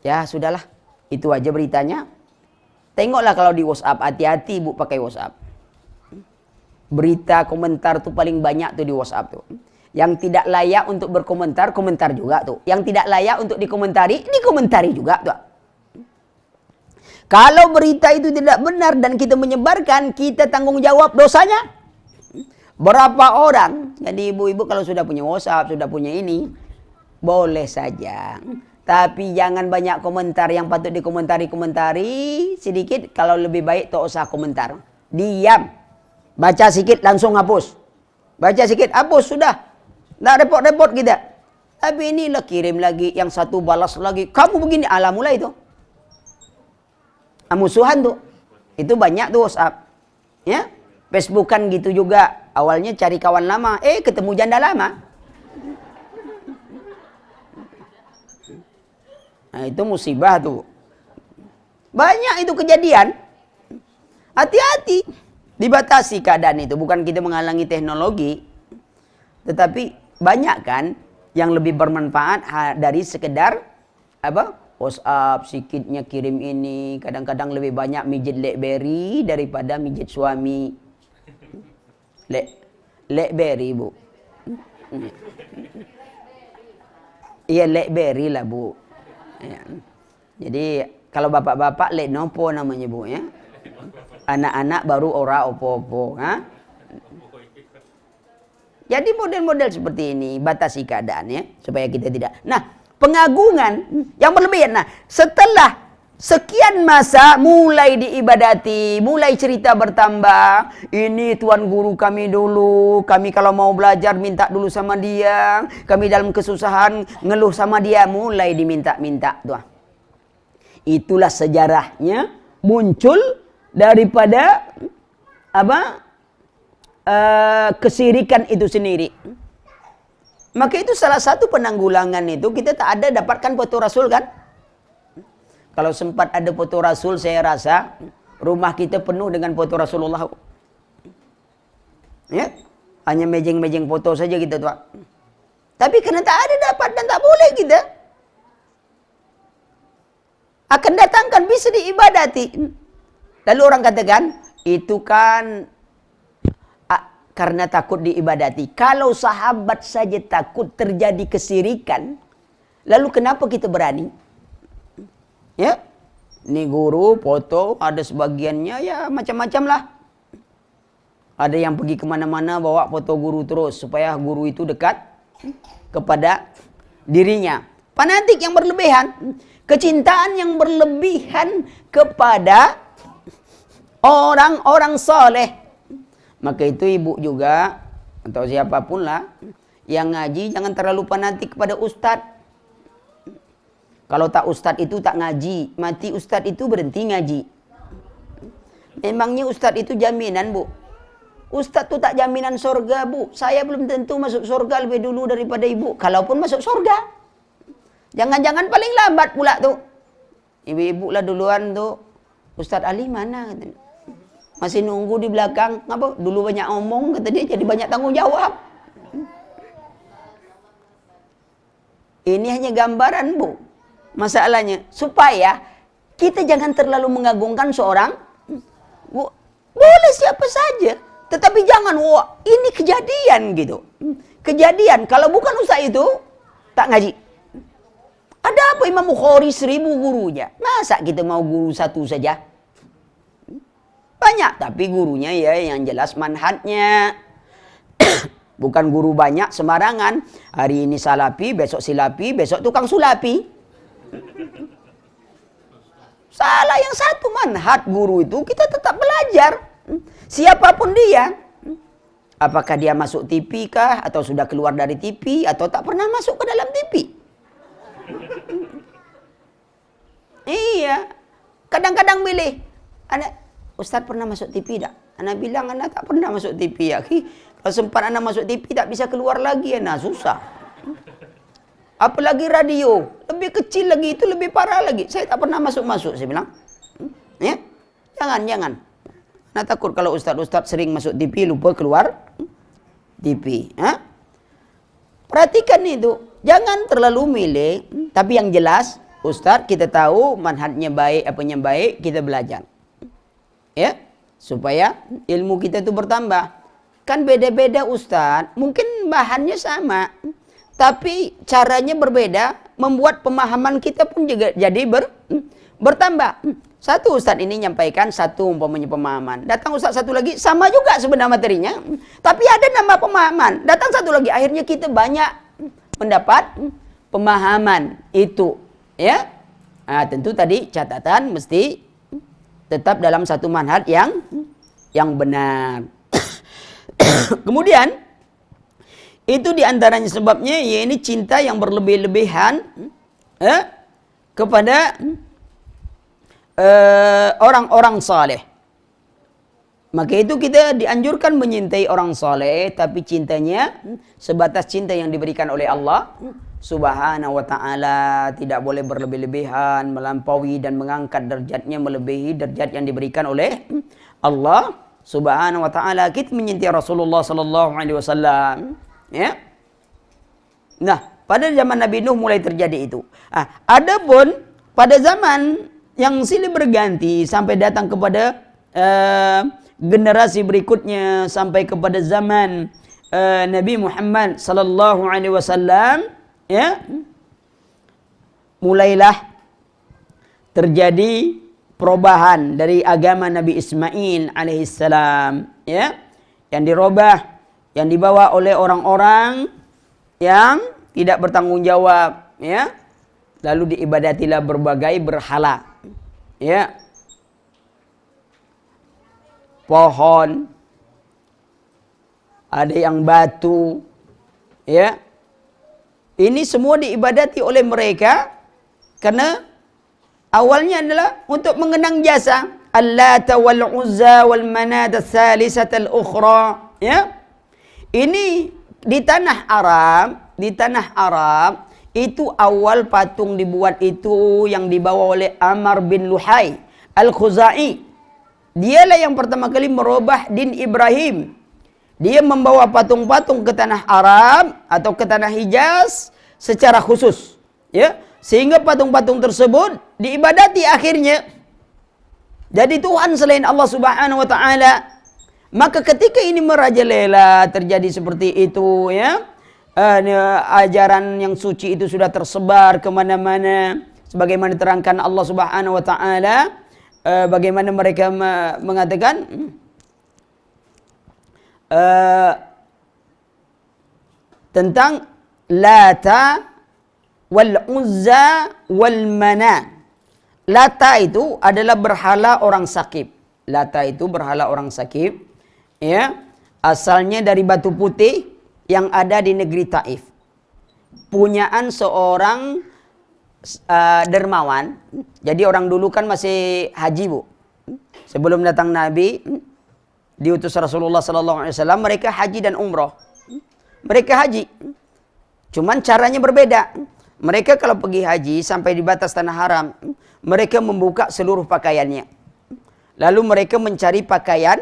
Ya sudahlah. Itu aja beritanya. Tengoklah kalau di WhatsApp. Hati-hati bu pakai WhatsApp. Berita komentar tuh paling banyak tuh di WhatsApp tuh. Yang tidak layak untuk berkomentar, komentar juga tuh. Yang tidak layak untuk dikomentari, dikomentari juga tuh. Kalau berita itu tidak benar dan kita menyebarkan, kita tanggung jawab dosanya. Berapa orang? Jadi ibu-ibu kalau sudah punya WhatsApp, sudah punya ini, boleh saja. Tapi jangan banyak komentar yang patut dikomentari sedikit. Kalau lebih baik tak usah komentar. Diam. Baca sedikit langsung hapus. Baca sedikit hapus sudah. Tak repot-repot kita. Tapi inilah kirim lagi, yang satu balas lagi. Kamu begini, alah mulai itu. Musuhan tuh. Itu banyak tuh WhatsApp. Ya. Facebook kan gitu juga. Awalnya cari kawan lama, ketemu janda lama. Nah, itu musibah tuh. Banyak itu kejadian. Hati-hati. Dibatasi keadaan itu. Bukan kita menghalangi teknologi. Tetapi banyak kan yang lebih bermanfaat dari sekedar WhatsApp, sikitnya kirim ini. Kadang-kadang lebih banyak mijit BlackBerry daripada mijit suami. BlackBerry bu. Iya BlackBerry lah bu. Ya. Jadi kalau bapak-bapak Lenovo namanya bu ya. Anak-anak baru ora opo-opo. Jadi model-model seperti ini batasi keadaannya supaya kita tidak. Nah pengagungan yang berlebihan. Nah setelah sekian masa mulai diibadati, mulai cerita bertambah. Ini tuan guru kami dulu, kami kalau mau belajar minta dulu sama dia. Kami dalam kesusahan ngeluh sama dia, mulai diminta-minta. Itulah sejarahnya muncul daripada kesirikan itu sendiri. Maka itu salah satu penanggulangan itu kita tak ada dapatkan foto Rasul kan? Kalau sempat ada foto Rasul, saya rasa rumah kita penuh dengan foto Rasulullah. Ya, hanya mejeng-mejeng foto saja kita tuh. Tapi karena tak ada dapat dan tak boleh kita. Akan datangkan bisa diibadati. Lalu orang katakan, itu kan karena takut diibadati. Kalau sahabat saja takut terjadi kesirikan, lalu kenapa kita berani? Ya, Ini guru foto, ada sebagiannya ya macam-macam lah. Ada yang pergi kemana-mana bawa foto guru terus supaya guru itu dekat kepada dirinya. Fanatik yang berlebihan, kecintaan yang berlebihan kepada orang-orang soleh. Maka itu ibu juga atau siapapun lah yang ngaji jangan terlalu fanatik kepada ustadz. Kalau tak ustadz itu tak ngaji, mati ustadz itu berhenti ngaji. Memangnya ustadz itu jaminan, Bu? Ustadz itu tak jaminan surga, Bu. Saya belum tentu masuk surga lebih dulu daripada ibu. Kalaupun masuk surga. Jangan-jangan paling lambat pula tuh. Ibu-ibu lah duluan tuh. Ustadz Ali mana? Masih nunggu di belakang. Ngapa? Dulu banyak omong, kata dia, jadi banyak tanggung jawab. Ini hanya gambaran, Bu. Masalahnya, supaya kita jangan terlalu mengagungkan seorang. Bu, boleh siapa saja. Tetapi jangan, wah ini kejadian gitu. Kejadian, kalau bukan ustaz itu, tak ngaji. Ada apa Imam Bukhari 1000 gurunya? Masa kita mau guru satu saja? Banyak, tapi gurunya ya yang jelas manhajnya. Bukan guru banyak sembarangan. Hari ini salapi, besok silapi, besok tukang sulapi. Salah yang satu manhaj guru itu kita tetap belajar. Siapapun dia. Apakah dia masuk TV kah? Atau sudah keluar dari TV? Atau tak pernah masuk ke dalam TV? Iya. Kadang-kadang pilih. Anak, Ustaz pernah masuk TV tak? Anak bilang, anak tak pernah masuk TV ya. Kalau sempat anak masuk TV tak bisa keluar lagi. Anak susah. Apalagi radio. Lebih kecil lagi, itu lebih parah lagi. Saya tak pernah masuk-masuk, saya bilang. Ya? Jangan. Nah takut kalau ustaz-ustaz sering masuk TV lupa keluar TV. Perhatikan itu. Jangan terlalu milih. Tapi yang jelas, ustaz kita tahu manhajnya baik, apanya baik, kita belajar. Ya, supaya ilmu kita itu bertambah. Kan beda-beda ustaz. Mungkin bahannya sama. Tapi caranya berbeda. Membuat pemahaman kita pun juga jadi bertambah. Satu ustaz ini nyampaikan satu umpamanya pemahaman. Datang ustaz satu lagi sama juga sebenarnya materinya. Tapi ada nambah pemahaman. Datang satu lagi akhirnya kita banyak mendapat pemahaman itu. Ya. Nah, tentu tadi catatan mesti tetap dalam satu manhaj yang benar. Kemudian itu diantaranya sebabnya ya ini cinta yang berlebih-lebihan kepada orang-orang saleh. Maka itu kita dianjurkan menyintai orang saleh, tapi cintanya sebatas cinta yang diberikan oleh Allah Subhanahu wa taala, tidak boleh berlebih-lebihan, melampaui dan mengangkat derajatnya melebihi derajat yang diberikan oleh Allah Subhanahu wa taala. Kita menyintai Rasulullah sallallahu alaihi wasallam, ya. Nah, pada zaman Nabi Nuh mulai terjadi itu. Adapun pada zaman yang silih berganti sampai datang kepada generasi berikutnya sampai kepada zaman Nabi Muhammad sallallahu alaihi wasallam, ya, mulailah terjadi perubahan dari agama Nabi Ismail alaihissalam, ya, yang dirubah, yang dibawa oleh orang-orang yang tidak bertanggung jawab, ya, lalu diibadatilah berbagai berhala. Ya, pohon, ada yang batu, ya, ini semua diibadati oleh mereka karena awalnya adalah untuk mengenang jasa Allata wal Uzza wal Manat ats-tsalisata al-ukhra, ya. Ini di tanah Arab itu awal patung dibuat itu yang dibawa oleh Amr bin Luhai Al-Khuzai. Dialah yang pertama kali merubah din Ibrahim. Dia membawa patung-patung ke tanah Arab atau ke tanah Hijaz secara khusus, ya, sehingga patung-patung tersebut diibadati akhirnya jadi Tuhan selain Allah Subhanahu wa taala. Maka ketika ini merajalela terjadi seperti itu, ya, ajaran yang suci itu sudah tersebar kemana-mana sebagaimana diterangkan Allah Subhanahu wa taala, bagaimana mereka mengatakan tentang Lata wal Uzza wal Mana. Lata itu adalah berhala orang Sakif. Lata itu berhala orang Sakif, ya, asalnya dari batu putih yang ada di negeri Taif. Punyaan seorang dermawan. Jadi orang dulu kan masih haji, Bu. Sebelum datang Nabi, diutus Rasulullah sallallahu alaihi wasallam, mereka haji dan umroh. Mereka haji. Cuman caranya berbeda. Mereka kalau pergi haji sampai di batas tanah haram, mereka membuka seluruh pakaiannya. Lalu mereka mencari pakaian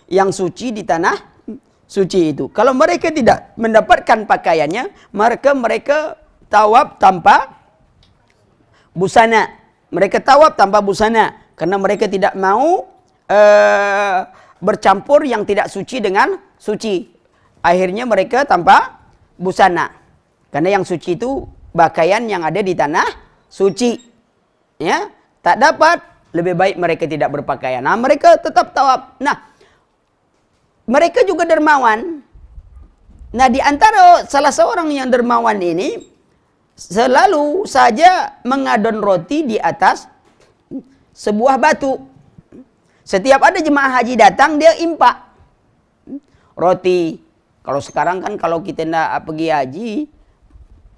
yang suci di tanah suci itu. Kalau mereka tidak mendapatkan pakaiannya, mereka tawaf tanpa busana. Mereka tawaf tanpa busana karena mereka tidak mau bercampur yang tidak suci dengan suci. Akhirnya mereka tanpa busana. Karena yang suci itu pakaian yang ada di tanah suci. Ya, tak dapat, lebih baik mereka tidak berpakaian. Nah, mereka tetap tawaf. Nah, mereka juga dermawan. Nah, di antara salah seorang yang dermawan ini selalu saja mengadon roti di atas sebuah batu. Setiap ada jemaah haji datang, dia impak roti. Kalau sekarang kan kalau kita nak pergi haji,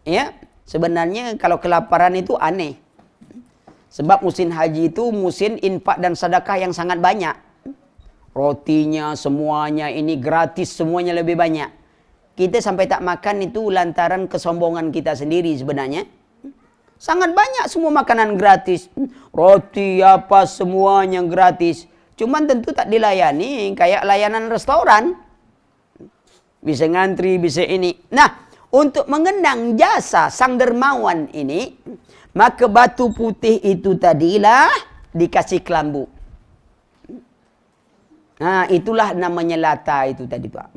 ya, sebenarnya kalau kelaparan itu aneh. Sebab musim haji itu musim infak dan sedekah yang sangat banyak. Rotinya semuanya ini gratis, semuanya lebih banyak. Kita sampai tak makan itu lantaran kesombongan kita sendiri sebenarnya. Sangat banyak semua makanan gratis. Roti apa semuanya gratis. Cuman tentu tak dilayani kayak layanan restoran. Bisa ngantri, bisa ini. Nah, untuk mengenang jasa sang dermawan ini, maka batu putih itu tadilah dikasih kelambu. Nah, itulah namanya Lata itu tadi, Pak.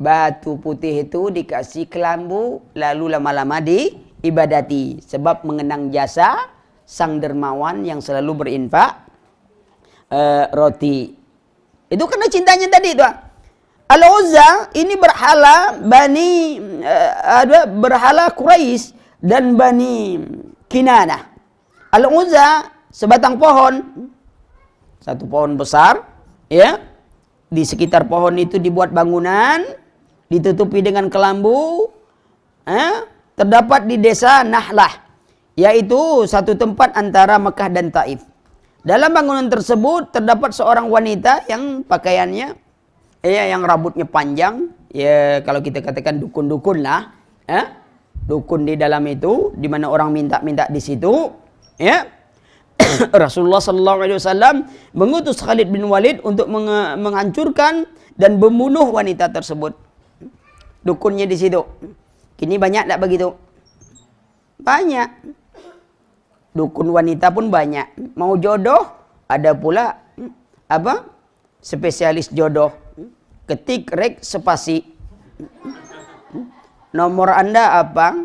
Batu putih itu dikasih kelambu, lalu lama-lama diibadati. Sebab mengenang jasa sang dermawan yang selalu berinfak roti. Itu karena cintanya tadi, Pak. Al-Uzza ini berhala berhala Quraisy dan Bani Kinanah. Al-Uzza sebatang pohon, satu pohon besar, ya. Di sekitar pohon itu dibuat bangunan, ditutupi dengan kelambu. Terdapat di desa Nahlah, yaitu satu tempat antara Mekah dan Taif. Dalam bangunan tersebut terdapat seorang wanita yang pakaiannya, yang rambutnya panjang, ya kalau kita katakan dukun-dukun lah, dukun di dalam itu, di mana orang minta-minta di situ, ya. Rasulullah sallallahu alaihi wasallam mengutus Khalid bin Walid untuk menghancurkan dan membunuh wanita tersebut. Dukunnya di situ. Kini banyak tak begitu? Banyak. Dukun wanita pun banyak. Mau jodoh, ada pula spesialis jodoh. Ketik rek spasi. Nomor Anda apa?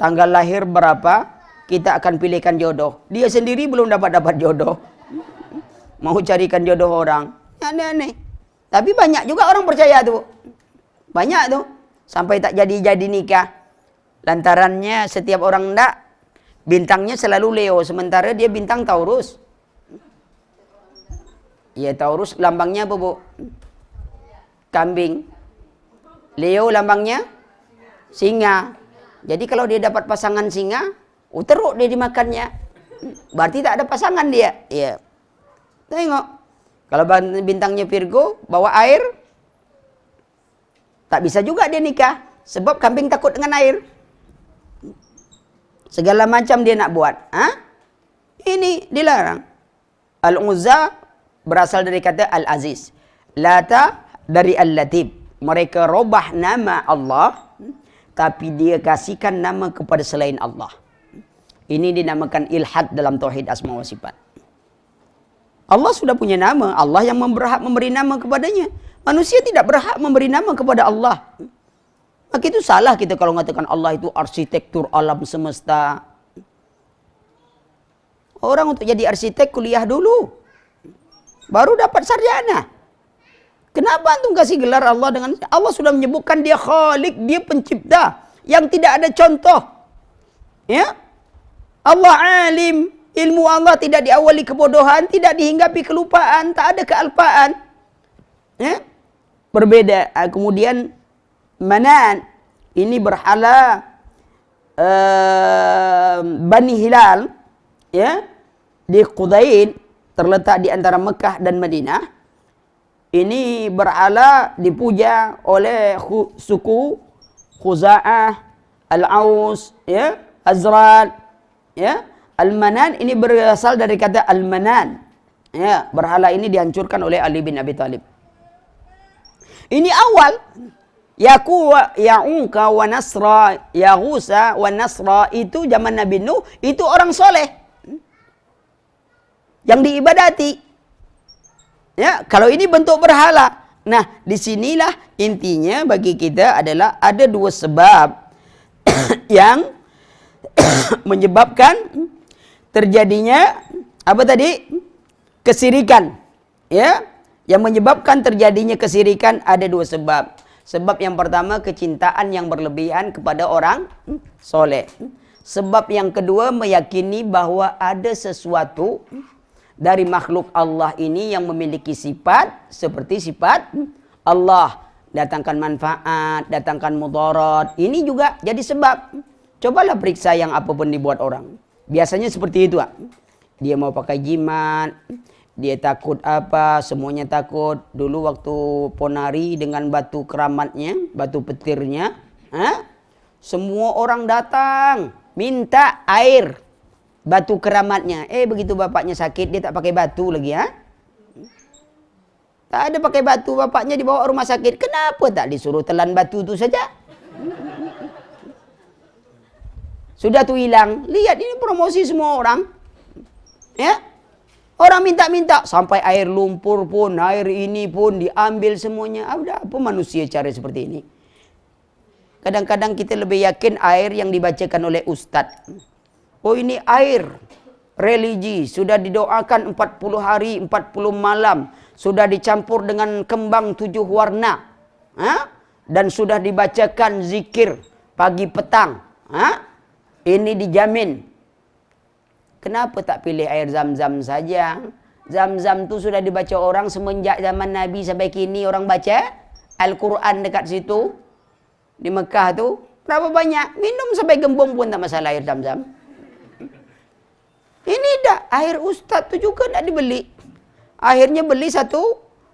Tanggal lahir berapa? Kita akan pilihkan jodoh. Dia sendiri belum dapat jodoh. Mau carikan jodoh orang. Aneh-aneh. Tapi banyak juga orang percaya tuh. Banyak tuh. Sampai tak jadi nikah. Lantarannya setiap orang ndak, bintangnya selalu Leo. Sementara dia bintang Taurus. Ya, Taurus lambangnya apa, Bu? Kambing. Leo lambangnya singa. Jadi kalau dia dapat pasangan singa, teruk dia dimakannya. Berarti tak ada pasangan dia. Ya. Tengok. Kalau bintangnya Virgo, bawa air, tak bisa juga dia nikah. Sebab kambing takut dengan air. Segala macam dia nak buat. Ini dilarang. Al-Uzza berasal dari kata Al-Aziz. Lata dari Al-Latif. Mereka robah nama Allah, tapi dia kasihkan nama kepada selain Allah. Ini dinamakan ilhad dalam tauhid asma wa sifat. Allah sudah punya nama, Allah yang berhak memberi nama kepadanya. Manusia tidak berhak memberi nama kepada Allah. Maka itu salah kita kalau mengatakan Allah itu arsitektur alam semesta. Orang untuk jadi arsitek kuliah dulu. Baru dapat sarjana. Kenapa antum kasih gelar Allah dengan Allah sudah menyebutkan dia Khalik, dia pencipta yang tidak ada contoh. Ya? Allah alim, ilmu Allah tidak diawali kebodohan, tidak dihinggapi kelupaan, tak ada kealpaan. Ya? Berbeda. Kemudian Manan, ini berhala Bani Hilal, ya, di Qudain, terletak di antara Mekah dan Madinah. Ini berhala dipuja oleh suku Khuza'ah, Al-Aus, ya, Azraq, ya. Al-Manan ini berasal dari kata Al-Manan. Ya, berhala ini dihancurkan oleh Ali bin Abi Thalib. Ini awal. Ya'uka wa Nasra, Yaghusa wa Nasra itu zaman Nabi Nuh, itu orang soleh yang diibadati. Ya, kalau ini bentuk berhala. Nah, disinilah intinya bagi kita adalah ada dua sebab yang menyebabkan terjadinya apa tadi? Kesirikan. Ya, yang menyebabkan terjadinya kesirikan ada dua sebab. Sebab yang pertama kecintaan yang berlebihan kepada orang soleh. Sebab yang kedua meyakini bahwa ada sesuatu dari makhluk Allah ini yang memiliki sifat seperti sifat Allah. Datangkan manfaat, datangkan mudarat. Ini juga jadi sebab. Cobalah periksa yang apapun dibuat orang. Biasanya seperti itu. Dia mau pakai jimat. Dia takut apa, semuanya takut. Dulu waktu ponari dengan batu keramatnya, batu petirnya, semua orang datang minta air batu keramatnya. Begitu bapaknya sakit, dia tak pakai batu lagi, tak ada pakai batu, bapaknya dibawa rumah sakit. Kenapa tak disuruh telan batu itu saja? Sudah tuh hilang. Lihat ini promosi semua orang. Ya. Orang minta-minta sampai air lumpur pun, air ini pun diambil semuanya. Ada apa manusia cara seperti ini? Kadang-kadang kita lebih yakin air yang dibacakan oleh ustadz. Oh ini air religi, sudah didoakan 40 hari, 40 malam. Sudah dicampur dengan kembang 7 warna. Dan sudah dibacakan zikir pagi petang. Ini dijamin. Kenapa tak pilih air Zam-Zam saja? Zam-Zam tu sudah dibaca orang semenjak zaman Nabi sampai kini orang baca Al-Quran dekat situ. Di Mekah tu. Berapa banyak? Minum sampai gembung pun tak masalah air Zam-Zam. Ini dah. Air ustaz tu juga tak dibeli. Akhirnya beli 1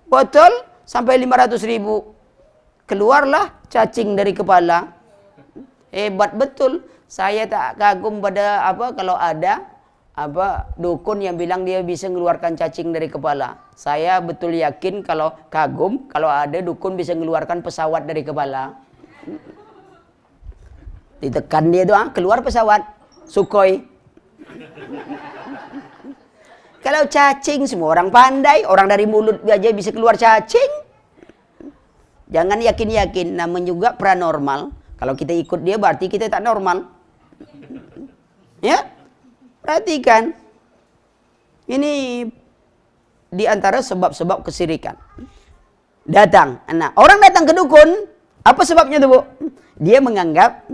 botol sampai 500.000. Keluarlah cacing dari kepala. Hebat betul. Saya tak kagum pada kalau ada dukun yang bilang dia bisa mengeluarkan cacing dari kepala. Saya betul yakin kalau kagum kalau ada dukun bisa mengeluarkan pesawat dari kepala. Ditekan dia doang keluar pesawat Sukhoi. Kalau cacing semua orang pandai, orang dari mulut aja bisa keluar cacing. Jangan yakin-yakin, namanya juga paranormal. Kalau kita ikut dia berarti kita tak normal. Ya? Perhatikan. Ini di antara sebab-sebab kesirikan. Datang. Nah, orang datang ke dukun, apa sebabnya tuh, Bu? Dia menganggap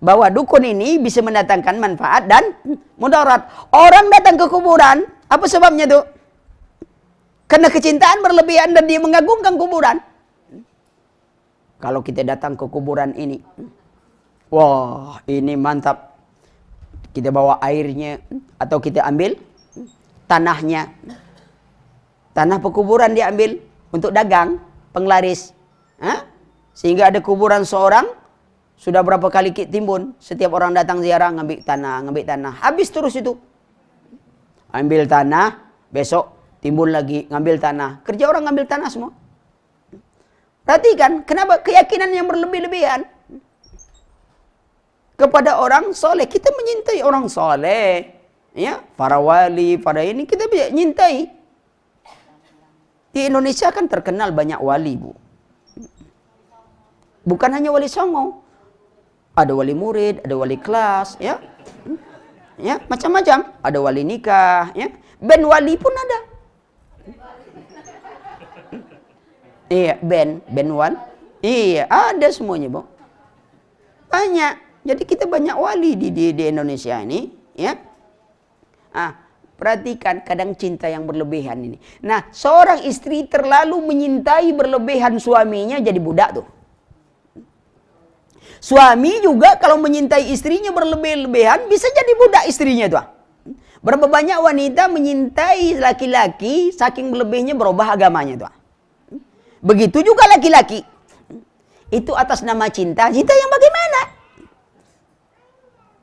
bahwa dukun ini bisa mendatangkan manfaat dan mudarat. Orang datang ke kuburan, apa sebabnya tuh? Karena kecintaan berlebihan dan dia mengagungkan kuburan. Kalau kita datang ke kuburan ini, wah, ini mantap. Kita bawa airnya atau kita ambil tanahnya. Tanah pekuburan diambil untuk dagang, penglaris. Sehingga ada kuburan seorang, sudah berapa kali timbun. Setiap orang datang ziarah, ngambil tanah. Habis terus itu. Ambil tanah, besok timbun lagi, ngambil tanah. Kerja orang ngambil tanah semua. Perhatikan, kenapa keyakinan yang berlebih-lebihan kepada orang soleh. Kita menyintai orang soleh, ya, para wali, para ini kita menyintai. Di Indonesia kan terkenal banyak wali, Bu. Bukan hanya wali songo, ada wali murid, ada wali kelas, ya. Ya, macam-macam. Ada wali nikah, ya. Band wali pun ada. Iya, band wali. Iya, ada semuanya, Bu. Banyak. Jadi kita banyak wali di Indonesia ini, ya. Perhatikan kadang cinta yang berlebihan ini. Nah, seorang istri terlalu menyintai berlebihan suaminya jadi budak tuh. Suami juga kalau menyintai istrinya berlebih-lebihan bisa jadi budak istrinya tuh. Berapa banyak wanita menyintai laki-laki saking berlebihnya berubah agamanya tuh. Begitu juga laki-laki. Itu atas nama cinta. Cinta yang bagaimana?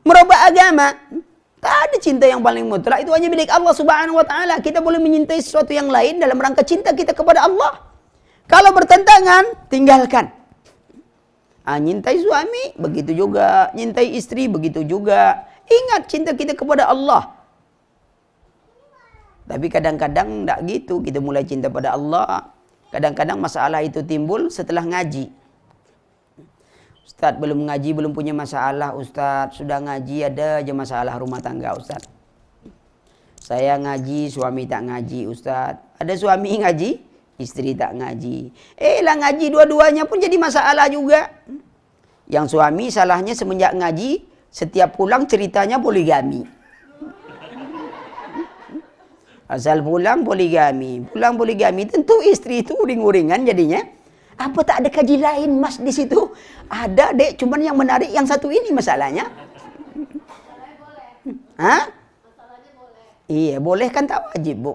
Merubah agama. Tak ada cinta yang paling mutlak. Itu hanya milik Allah Subhanahu wa Ta'ala. Kita boleh menyintai sesuatu yang lain dalam rangka cinta kita kepada Allah. Kalau bertentangan, tinggalkan. Nyintai suami, begitu juga. Nyintai istri, begitu juga. Ingat cinta kita kepada Allah. Tapi kadang-kadang tidak gitu. Kita mulai cinta pada Allah. Kadang-kadang masalah itu timbul setelah ngaji. Ustaz belum ngaji, belum punya masalah. Ustaz sudah ngaji, ada aja masalah rumah tangga Ustaz. Saya ngaji, suami tak ngaji Ustaz. Ada suami ngaji, istri tak ngaji. Lah ngaji dua-duanya pun jadi masalah juga. Yang suami salahnya semenjak ngaji, setiap pulang ceritanya poligami. Asal pulang poligami. Pulang poligami, tentu istri itu uring-uringan jadinya. Apa tak ada kaji lain mas di situ? Ada dek, cuman yang menarik yang satu ini masalahnya. Hah? Iya, boleh kan tak wajib, Bu.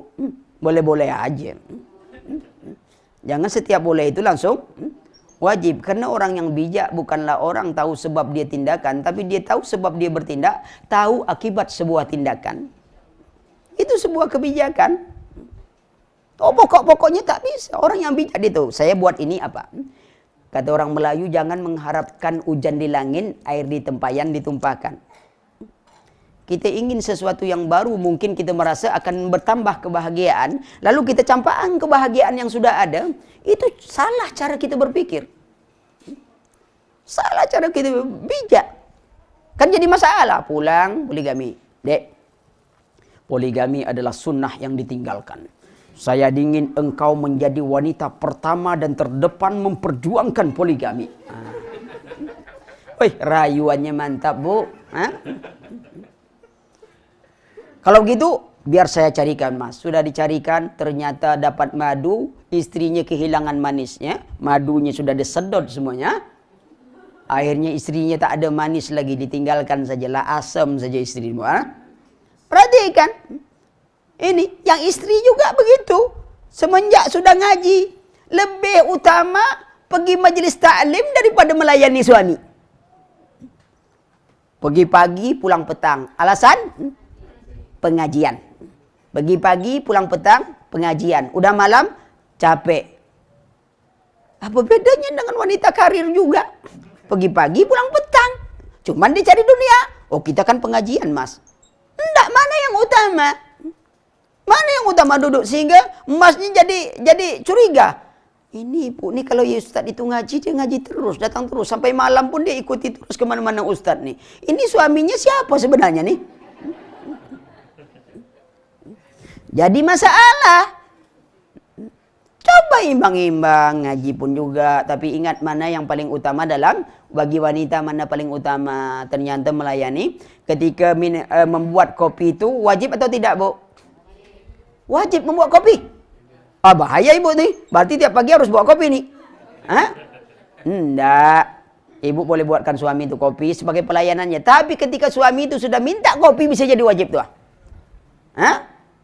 Boleh-boleh aja. Jangan setiap boleh itu langsung wajib. Karena orang yang bijak bukanlah orang tahu sebab dia tindakan, tapi dia tahu sebab dia bertindak, tahu akibat sebuah tindakan. Itu sebuah kebijakan. Pokoknya tak bisa. Orang yang bijak dia tahu, saya buat ini apa? Kata orang Melayu, jangan mengharapkan hujan di langit, air di tempayan ditumpahkan. Kita ingin sesuatu yang baru, mungkin kita merasa akan bertambah kebahagiaan, lalu kita campakkan kebahagiaan yang sudah ada. Itu salah cara kita berpikir. Salah cara kita bijak. Kan jadi masalah. Pulang poligami. Dek, poligami adalah sunnah yang ditinggalkan. Saya ingin engkau menjadi wanita pertama dan terdepan memperjuangkan poligami. Wih, rayuannya mantap, Bu. Kalau gitu, biar saya carikan, Mas. Sudah dicarikan, ternyata dapat madu, istrinya kehilangan manisnya, madunya sudah disedot semuanya. Akhirnya istrinya tak ada manis lagi, ditinggalkan sajalah, asam saja istrimu. Perhatikan. Ini, yang istri juga begitu. Semenjak sudah ngaji, lebih utama pergi majelis taklim daripada melayani suami. Pergi pagi, pulang petang. Alasan? Pengajian. Pergi pagi, pulang petang, pengajian. Udah malam, capek. Apa bedanya dengan wanita karir juga? Pergi pagi, pulang petang. Cuman dia cari dunia. Oh, kita kan pengajian, Mas. Enggak, mana yang utama? Mana yang utama duduk sehingga masnya jadi curiga. Ini ibu nih kalau ya Ustaz itu ngaji, dia ngaji terus, datang terus. Sampai malam pun dia ikuti terus kemana-mana Ustaz nih. Ini suaminya siapa sebenarnya nih? Jadi masalah. Coba imbang-imbang, ngaji pun juga. Tapi ingat mana yang paling utama dalam, bagi wanita mana paling utama. Ternyata melayani. Ketika membuat kopi itu wajib atau tidak, Bu? Wajib membuat kopi. Bahaya ibu nih. Berarti tiap pagi harus buat kopi nih. Enggak. Ibu boleh buatkan suami itu kopi sebagai pelayanannya. Tapi ketika suami itu sudah minta kopi, bisa jadi wajib tuh.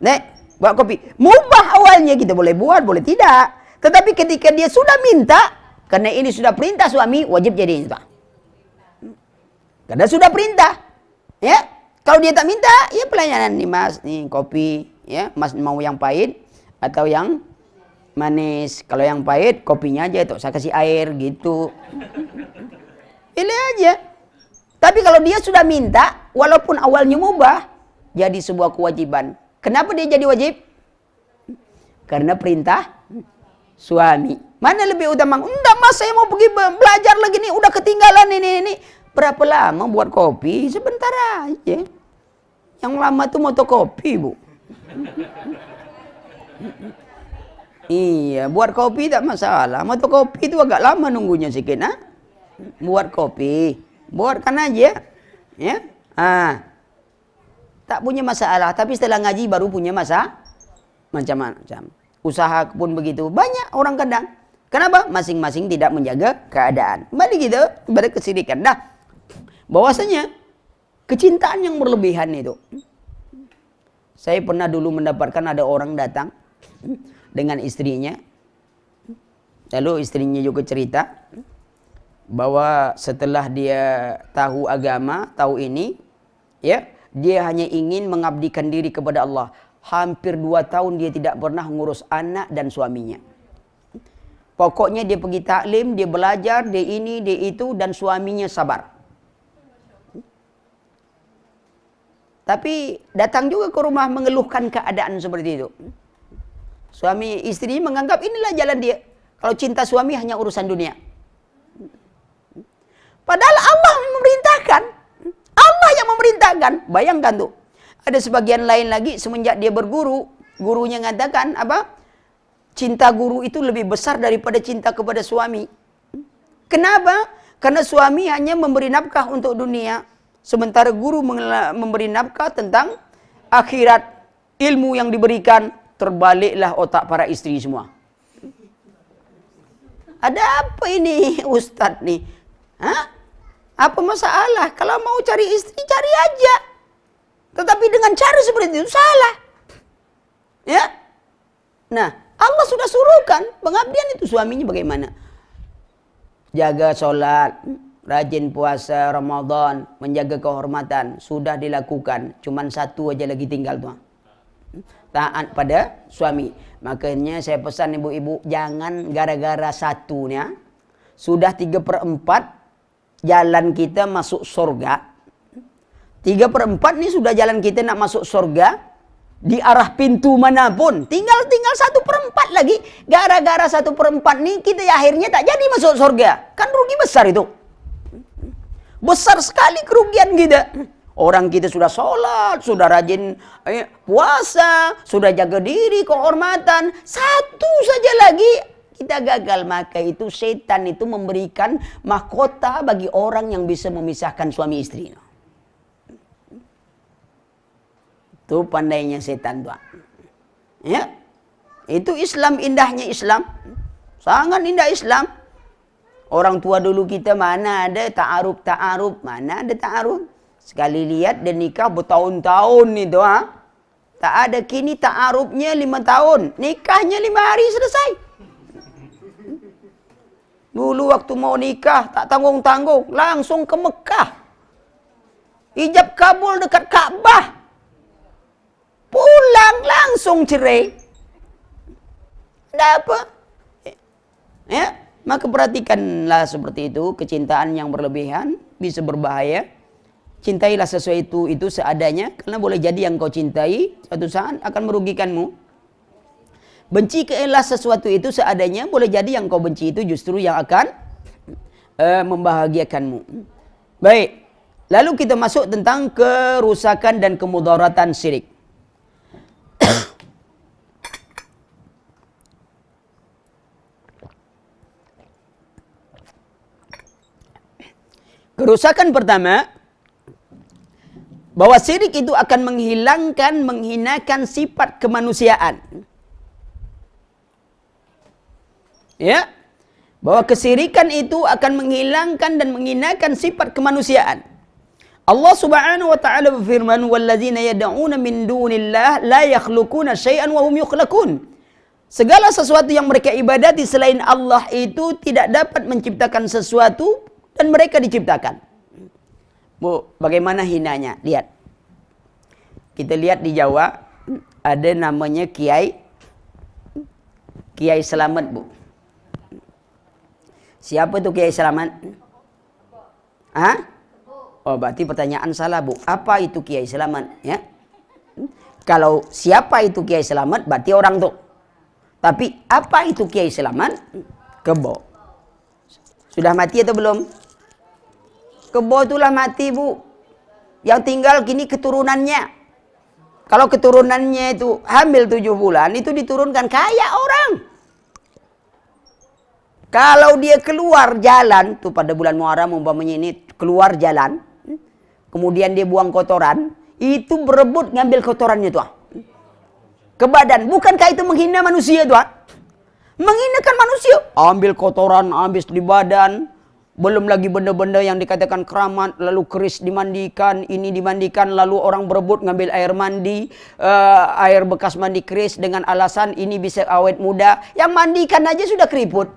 Nek, buat kopi. Mubah awalnya kita boleh buat, boleh tidak. Tetapi ketika dia sudah minta, karena ini sudah perintah suami, wajib jadi itu. Karena sudah perintah. Ya. Kalau dia tak minta, ya pelayanan nih Mas, nih kopi. Ya, Mas mau yang pahit atau yang manis. Kalau yang pahit, kopinya aja itu saya kasih air gitu. Pilih aja. Tapi kalau dia sudah minta, walaupun awalnya mubah, jadi sebuah kewajiban. Kenapa dia jadi wajib? Karena perintah suami. Mana lebih utama? Enggak Mas, saya mau pergi belajar lagi nih, udah ketinggalan ini. Berapa lama buat kopi? Sebentar aja. Yang lama tuh motokopi, Bu. Iya, buat kopi tak masalah. Motokopi itu agak lama nunggunya sedikit, nah. Buat kopi, buatkan aja, ya. Tak punya masalah. Tapi setelah ngaji baru punya macam-macam. Usaha pun begitu. Banyak orang kadang. Kenapa? Masing-masing tidak menjaga keadaan. Kembali gitu, pada kesirikan. Nah, bahwasanya kecintaan yang berlebihan itu. Saya pernah dulu mendapatkan ada orang datang dengan istrinya. Lalu istrinya juga cerita bahwa setelah dia tahu agama, tahu ini, ya, dia hanya ingin mengabdikan diri kepada Allah. Hampir 2 tahun dia tidak pernah ngurus anak dan suaminya. Pokoknya dia pergi taklim, dia belajar, dia ini, dia itu, dan suaminya sabar. Tapi datang juga ke rumah mengeluhkan keadaan seperti itu. Suami istri menganggap inilah jalan dia. Kalau cinta suami hanya urusan dunia. Padahal Allah yang memerintahkan. Allah yang memerintahkan. Bayangkan tuh. Ada sebagian lain lagi semenjak dia berguru. Gurunya mengatakan apa? Cinta guru itu lebih besar daripada cinta kepada suami. Kenapa? Karena suami hanya memberi nafkah untuk dunia. Sementara guru memberi nafkah tentang akhirat. Ilmu yang diberikan. Terbaliklah otak para istri semua. Ada apa ini Ustadz nih? Hah? Apa masalah? Kalau mau cari istri, cari aja. Tetapi dengan cara seperti itu salah. Ya? Nah, Allah sudah suruhkan pengabdian itu suaminya bagaimana? Jaga sholat, rajin puasa Ramadan, menjaga kehormatan, sudah dilakukan. Cuman satu aja lagi tinggal tuh. Taat pada suami. Makanya saya pesan ibu-ibu, jangan gara-gara satunya sudah 3/4 jalan kita masuk surga. 3/4 nih sudah jalan kita nak masuk surga. Di arah pintu manapun. Tinggal 1/4 lagi. Gara-gara 1/4 nih kita akhirnya tak jadi masuk surga. Kan rugi besar itu. Besar sekali kerugian kita. Orang kita sudah sholat, sudah rajin puasa, sudah jaga diri, kehormatan. Satu saja lagi kita gagal. Maka itu setan itu memberikan mahkota bagi orang yang bisa memisahkan suami istri. Itu pandainya setan tuh. Ya. Itu Islam, indahnya Islam. Sangat indah Islam. Orang tua dulu kita mana ada ta'aruf, mana ada ta'aruf. Sekali lihat dan nikah bertahun-tahun itu tak ada. Kini ta'arufnya 5 tahun, nikahnya 5 hari selesai. Dulu waktu mau nikah tak tanggung-tanggung, langsung ke Mekah. Ijab kabul dekat Ka'bah. Pulang langsung cerai. Ada apa? Ya, maka perhatikanlah seperti itu. Kecintaan yang berlebihan bisa berbahaya. Cintailah sesuatu itu seadanya, karena boleh jadi yang kau cintai suatu saat akan merugikanmu. Benci sesuatu itu seadanya, boleh jadi yang kau benci itu justru yang akan membahagiakanmu. Baik, lalu kita masuk tentang kerusakan dan kemudaratan syirik. Kerusakan pertama, bahwa syirik itu akan menghinakan sifat kemanusiaan. Ya, bahwa kesyirikan itu akan menghilangkan dan menghinakan sifat kemanusiaan. Allah Subhanahu wa taala berfirman, "Walladzina yad'una min dunillah la yakhluquna syai'an wa hum yukhlaqun." Segala sesuatu yang mereka ibadati selain Allah itu tidak dapat menciptakan sesuatu dan mereka diciptakan. Bu, bagaimana hinanya? Lihat. Kita lihat di Jawa ada namanya Kiai Selamat, Bu. Siapa itu Kiai Selamat? Hah? Oh, berarti pertanyaan salah, Bu. Apa itu Kiai Selamat? Ya. Kalau siapa itu Kiai Selamat, berarti orang tuh. Tapi apa itu Kiai Selamat? Kebo. Sudah mati atau belum? Kebo itulah mati, Bu. Yang tinggal kini keturunannya. Kalau keturunannya itu hamil 7 bulan, itu diturunkan kayak orang. Kalau dia keluar jalan, tuh pada bulan Muharram umpamanya ini keluar jalan, kemudian dia buang kotoran, itu berebut ngambil kotorannya tuh ke badan. Bukankah itu menghina manusia tuh? Menghinakan manusia. Ambil kotoran, habis di badan. Belum lagi benda-benda yang dikatakan keramat, lalu keris dimandikan, ini dimandikan, lalu orang berebut ngambil air mandi, air bekas mandi keris dengan alasan ini bisa awet muda. Yang mandikan aja sudah keriput.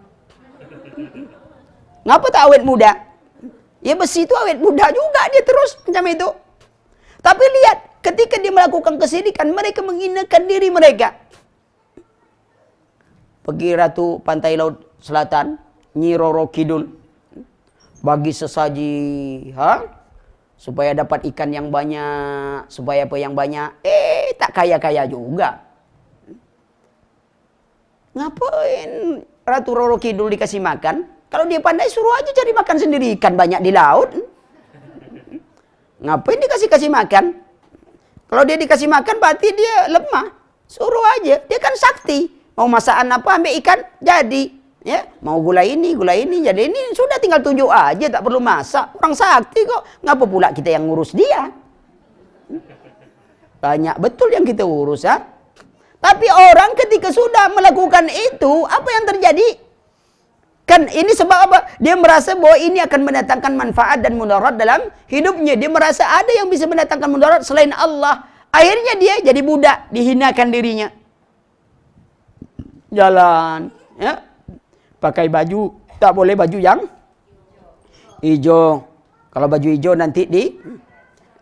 Ngapa tak awet muda? Ya besi itu awet muda juga dia terus macam itu. Tapi lihat, ketika dia melakukan kesyirikan, mereka menghinakan diri mereka. Pergi Ratu Pantai Laut Selatan, Nyi Roro Kidul, bagi sesaji, supaya dapat ikan yang banyak, supaya apa yang banyak, tak kaya-kaya juga. Ngapain Ratu Roro Kidul dikasih makan? Kalau dia pandai suruh aja cari makan sendiri, ikan banyak di laut. Ngapain dikasih makan? Kalau dia dikasih makan berarti dia lemah. Suruh aja, dia kan sakti. Mau masakan apa ambil ikan jadi. Ya, mau gula ini, jadi ini sudah tinggal tunjuk aja, tak perlu masak. Orang sakti kok, ngapa pula kita yang ngurus dia? Banyak betul yang kita urus, ya. Tapi orang ketika sudah melakukan itu, apa yang terjadi? Kan ini sebab apa? Dia merasa bahwa ini akan mendatangkan manfaat dan mudarat dalam hidupnya. Dia merasa ada yang bisa mendatangkan mudarat selain Allah. Akhirnya dia jadi budak, dihinakan dirinya. Jalan, ya. Pakai baju, tak boleh baju yang hijau. Kalau baju hijau nanti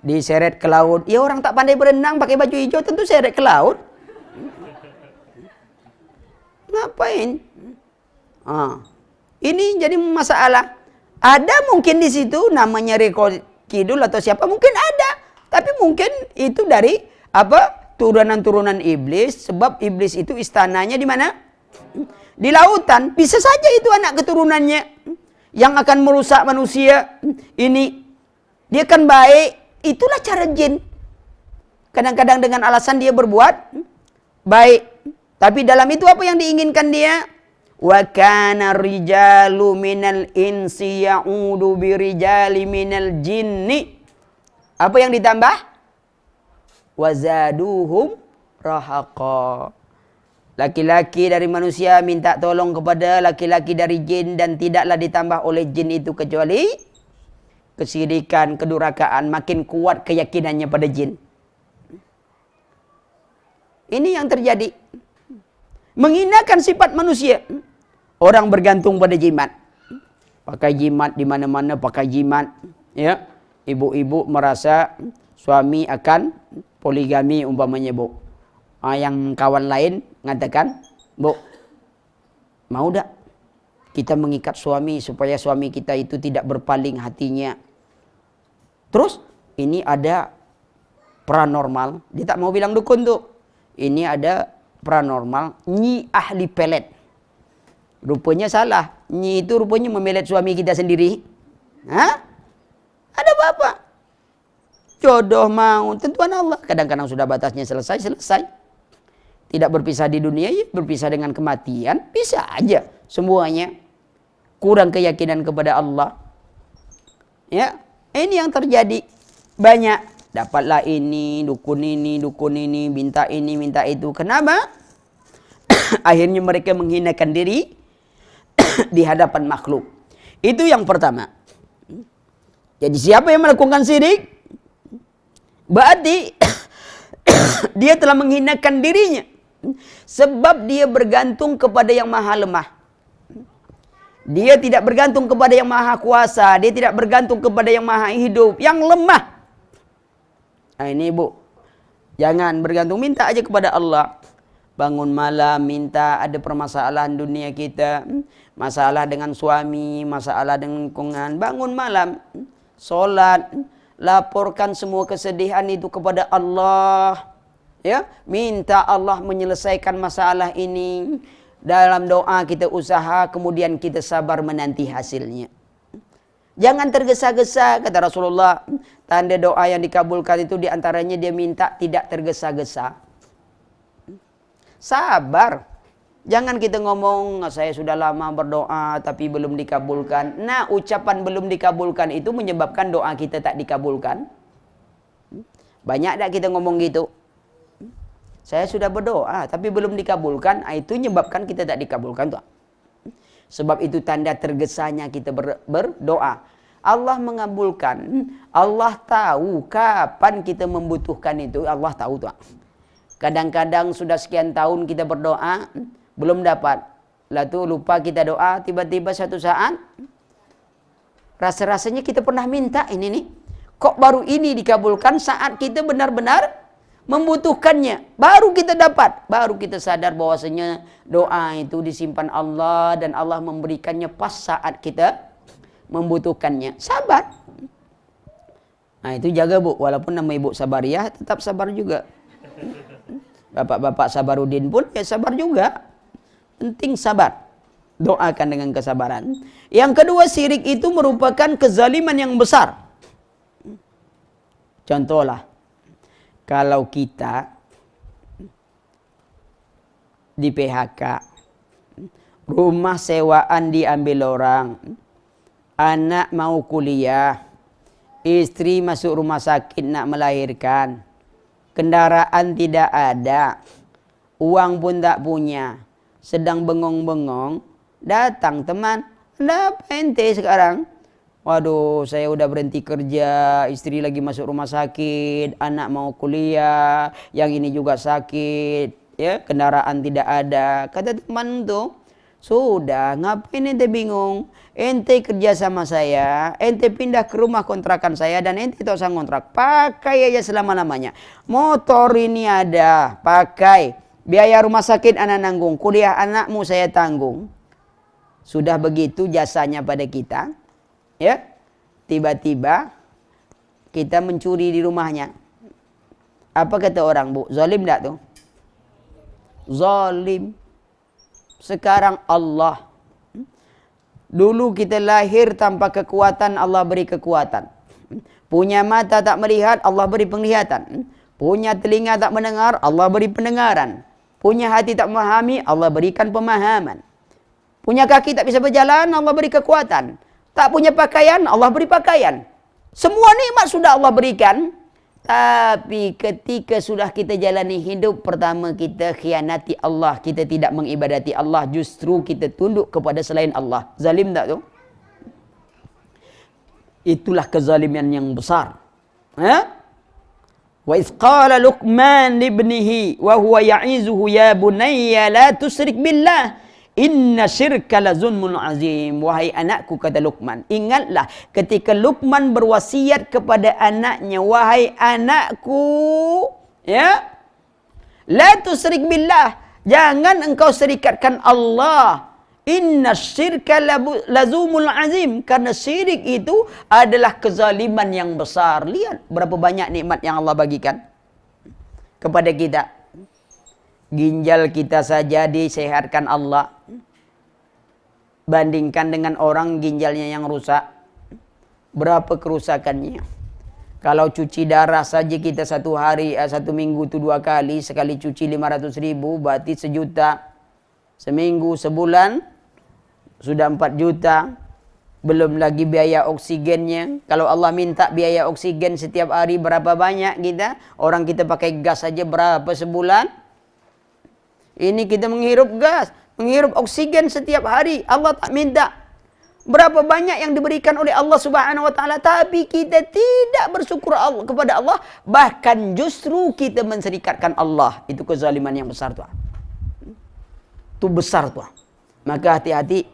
diseret ke laut. Ya orang tak pandai berenang pakai baju hijau tentu seret ke laut. Ngapain? Ini jadi masalah. Ada mungkin di situ namanya Roro Kidul atau siapa mungkin ada. Tapi mungkin itu dari turunan-turunan iblis. Sebab iblis itu istananya di mana? Di lautan. Bisa saja itu anak keturunannya yang akan merusak manusia. Ini dia kan baik. Itulah cara jin. Kadang-kadang dengan alasan dia berbuat baik. Tapi dalam itu apa yang diinginkan dia? Wa kana rijalu minal insi ya'udu birijali minal jinni. Apa yang ditambah? Wazaduhum rahaqa. Laki-laki dari manusia minta tolong kepada laki-laki dari jin dan tidaklah ditambah oleh jin itu kecuali kesyirikan, kedurhakaan, makin kuat keyakinannya pada jin. Ini yang terjadi. Menghinakan sifat manusia. Orang bergantung pada jimat. Pakai jimat di mana-mana, pakai jimat, ya. Ibu-ibu merasa suami akan poligami umpamanya, Bu. Yang kawan lain mengatakan, Bu, mau tak kita mengikat suami supaya suami kita itu tidak berpaling hatinya. Terus ini ada paranormal, dia tak mau bilang dukun tuh. Ini ada paranormal, Nyi ahli pelet. Rupanya salah, Nyi itu rupanya memelet suami kita sendiri. Ada apa? Jodoh mau, tentuan Allah. Kadang-kadang sudah batasnya selesai. Tidak berpisah di dunia, ya berpisah dengan kematian. Bisa aja semuanya. Kurang keyakinan kepada Allah. Ya, ini yang terjadi. Banyak. Dapatlah ini, dukun ini, minta ini, minta itu. Kenapa? Akhirnya mereka menghinakan diri di hadapan makhluk. Itu yang pertama. Jadi siapa yang melakukan syirik? Berarti dia telah menghinakan dirinya. Sebab dia bergantung kepada yang maha lemah. Dia tidak bergantung kepada yang maha kuasa. Dia tidak bergantung kepada yang maha hidup. Yang lemah. Nah ini Bu. Jangan bergantung. Minta aja kepada Allah. Bangun malam minta, ada permasalahan dunia kita. Masalah dengan suami. Masalah dengan lingkungan. Bangun malam. Solat. Laporkan semua kesedihan itu kepada Allah. Ya, minta Allah menyelesaikan masalah ini. Dalam doa kita usaha, kemudian kita sabar menanti hasilnya. Jangan tergesa-gesa, kata Rasulullah. Tanda doa yang dikabulkan itu diantaranya dia minta tidak tergesa-gesa. Sabar. Jangan kita ngomong, saya sudah lama berdoa tapi belum dikabulkan. Nah, ucapan belum dikabulkan itu menyebabkan doa kita tak dikabulkan. Banyak tak kita ngomong gitu? Saya sudah berdoa tapi belum dikabulkan, itu menyebabkan kita tak dikabulkan tuh. Sebab itu tanda tergesanya kita berdoa. Allah mengabulkan. Allah tahu kapan kita membutuhkan itu. Allah tahu tuh. Kadang-kadang sudah sekian tahun kita berdoa, belum dapat. Lalu lupa kita doa, tiba-tiba satu saat, rasa-rasanya kita pernah minta ini nih. Kok baru ini dikabulkan saat kita benar-benar membutuhkannya. Baru kita dapat. Baru kita sadar bahwasanya doa itu disimpan Allah dan Allah memberikannya pas saat kita membutuhkannya. Sabar. Nah itu jaga bu. Walaupun nama ibu Sabariah tetap sabar juga. Bapak-bapak Sabarudin pun ya sabar juga. Penting sabar. Doakan dengan kesabaran. Yang kedua, syirik itu merupakan kezaliman yang besar. Contohlah, kalau kita di PHK, rumah sewaan diambil orang, anak mau kuliah, istri masuk rumah sakit nak melahirkan, kendaraan tidak ada, uang pun tak punya, sedang bengong-bengong, datang teman, "Ada apa ente sekarang?" "Waduh, saya udah berhenti kerja, istri lagi masuk rumah sakit, anak mau kuliah, yang ini juga sakit, ya, kendaraan tidak ada." Kata teman tuh, "Sudah, ngapain ente bingung? Ente kerja sama saya, ente pindah ke rumah kontrakan saya dan ente tak usah ngontrak. Pakai aja selama-lamanya. Motor ini ada, pakai. Biaya rumah sakit anak nanggung, kuliah anakmu saya tanggung." Sudah begitu jasanya pada kita, ya, tiba-tiba kita mencuri di rumahnya. Apa kata orang, bu? Zalim tak tuh? Zalim. Sekarang Allah. Dulu kita lahir tanpa kekuatan, Allah beri kekuatan. Punya mata tak melihat, Allah beri penglihatan. Punya telinga tak mendengar, Allah beri pendengaran. Punya hati tak memahami, Allah berikan pemahaman. Punya kaki tak bisa berjalan, Allah beri kekuatan. Tak punya pakaian, Allah beri pakaian. Semua nikmat sudah Allah berikan. Tapi ketika sudah kita jalani hidup, pertama kita khianati Allah. Kita tidak mengibadati Allah. Justru kita tunduk kepada selain Allah. Zalim tak tu? Itulah kezaliman yang besar. Wa idh qala Luqman libnihi wa huwa ya'izuhu ya bunayya la tusyrik billah. Inna syirka la zulmun azim. Wahai anakku, kata Luqman. Ingatlah ketika Luqman berwasiat kepada anaknya, wahai anakku, ya, la tusyrik billah, jangan engkau serikatkan Allah. Inna syirka la zulmun azim, karena syirik itu adalah kezaliman yang besar. Lihat berapa banyak nikmat yang Allah bagikan kepada kita. Ginjal kita saja disehatkan Allah. Bandingkan dengan orang ginjalnya yang rusak, berapa kerusakannya. Kalau cuci darah saja kita satu hari, satu minggu itu 2 kali, sekali cuci 500.000, berarti 1 juta. Seminggu, sebulan, sudah 4 juta. Belum lagi biaya oksigennya. Kalau Allah minta biaya oksigen setiap hari berapa banyak kita? Orang kita pakai gas saja berapa sebulan? Ini kita menghirup gas, menghirup oksigen setiap hari. Allah tak minta. Berapa banyak yang diberikan oleh Allah Subhanahu wa taala, tapi kita tidak bersyukur kepada Allah, bahkan justru kita menserikatkan Allah. Itu kezaliman yang besar tuh. Itu besar tuh. Maka hati-hati.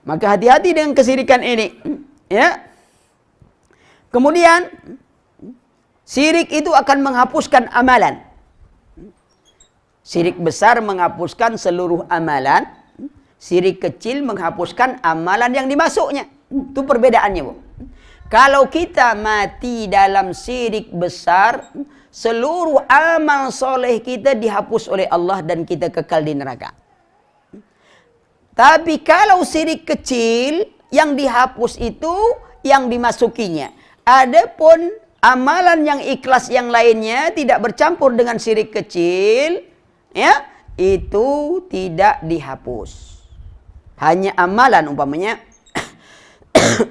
Maka hati-hati dengan kesirikan ini, ya. Kemudian syirik itu akan menghapuskan amalan. Syirik besar menghapuskan seluruh amalan. Syirik kecil menghapuskan amalan yang dimasuknya. Itu perbedaannya, bu. Kalau kita mati dalam syirik besar, seluruh amal soleh kita dihapus oleh Allah dan kita kekal di neraka. Tapi kalau syirik kecil, yang dihapus itu yang dimasukinya. Adapun amalan yang ikhlas yang lainnya tidak bercampur dengan syirik kecil, ya, itu tidak dihapus. Hanya amalan umpamanya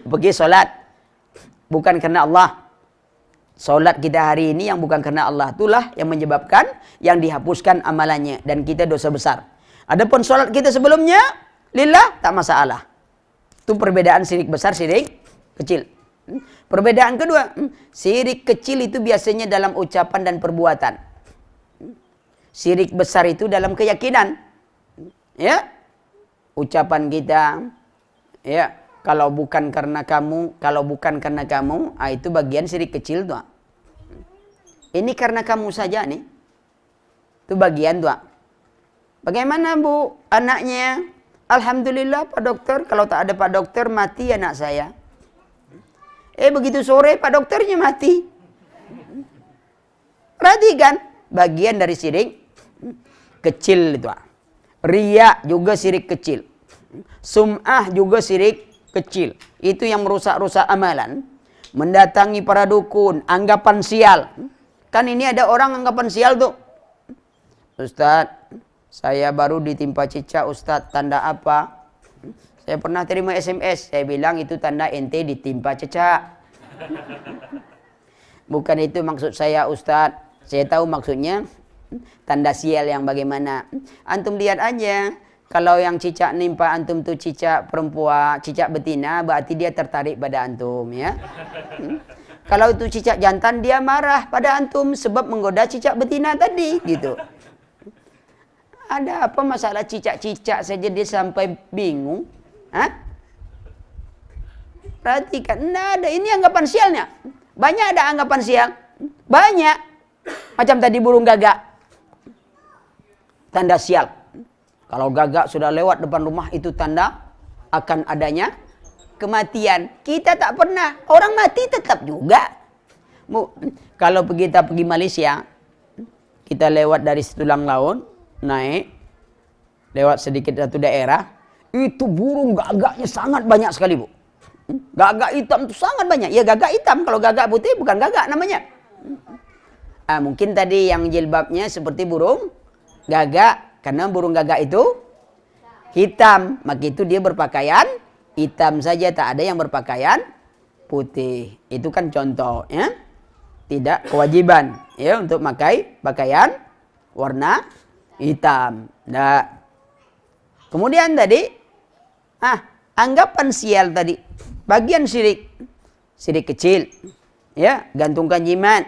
pergi sholat bukan karena Allah. Solat kita hari ini yang bukan karena Allah itulah yang menyebabkan yang dihapuskan amalannya dan kita dosa besar. Adapun solat kita sebelumnya lillah tak masalah. Itu perbedaan syirik besar, syirik kecil. Perbedaan kedua, syirik kecil itu biasanya dalam ucapan dan perbuatan. Syirik besar itu dalam keyakinan. Ya. Ucapan kita, ya, kalau bukan karena kamu, itu bagian syirik kecil tuh. Ini karena kamu saja nih. Itu bagian tuh. Bagaimana Bu anaknya? Alhamdulillah Pak Dokter, kalau tak ada Pak Dokter mati anak saya. Begitu sore Pak Dokternya mati. Perhatikan, bagian dari syirik kecil itu. Riya juga syirik kecil. Sum'ah juga syirik kecil. Itu yang merusak-rusak amalan. Mendatangi para dukun, anggapan sial. Kan ini ada orang anggapan sial tuh. Ustaz, saya baru ditimpa cicak Ustaz, tanda apa? Saya pernah terima SMS, saya bilang itu tanda ente ditimpa cicak. Bukan itu maksud saya Ustaz. Saya tahu maksudnya tanda sial yang bagaimana. Antum lihat aja. Kalau yang cicak nimpa antum tuh cicak perempuan, cicak betina, berarti dia tertarik pada antum, ya. Kalau itu cicak jantan, dia marah pada antum sebab menggoda cicak betina tadi, gitu. Ada apa masalah cicak-cicak saja dia sampai bingung? Hah? Perhatikan, enggak ada. Ini anggapan sialnya. Banyak ada anggapan sial. Banyak. Macam tadi burung gagak. Tanda sial. Kalau gagak sudah lewat depan rumah itu tanda akan adanya kematian. Kita tak pernah. Orang mati tetap juga. Kalau kita pergi Malaysia, kita lewat dari Situlang Laut, naik, lewat sedikit satu daerah, itu burung gagaknya sangat banyak sekali, Bu. Gagak hitam itu sangat banyak. Ya gagak hitam, kalau gagak putih bukan gagak namanya. Mungkin tadi yang jilbabnya seperti burung gagak. Karena burung gagak itu hitam, maka itu dia berpakaian hitam saja, tak ada yang berpakaian putih. Itu kan contoh, ya. Tidak kewajiban, ya, untuk memakai pakaian warna hitam. Nah, kemudian tadi, anggapan sial tadi, bagian syirik kecil, ya, gantungkan jimat.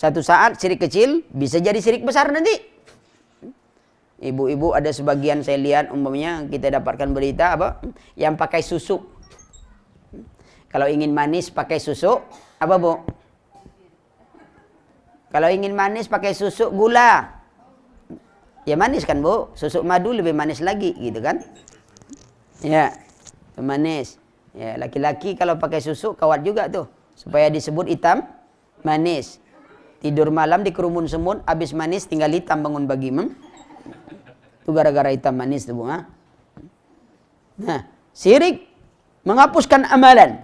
Satu saat syirik kecil bisa jadi syirik besar nanti. Ibu-ibu ada sebagian saya lihat umpamanya kita dapatkan berita apa yang pakai susu. Kalau ingin manis pakai susu apa, Bu? Kalau ingin manis pakai susu gula. Ya manis kan, Bu? Susu madu lebih manis lagi gitu kan? Ya, manis. Ya, laki-laki kalau pakai susu kawat juga tuh supaya disebut hitam manis. Tidur malam di kerumun semut, habis manis tinggal hitam bangun pagi, itu gara-gara hitam manis tuh, Bu. Nah, syirik menghapuskan amalan.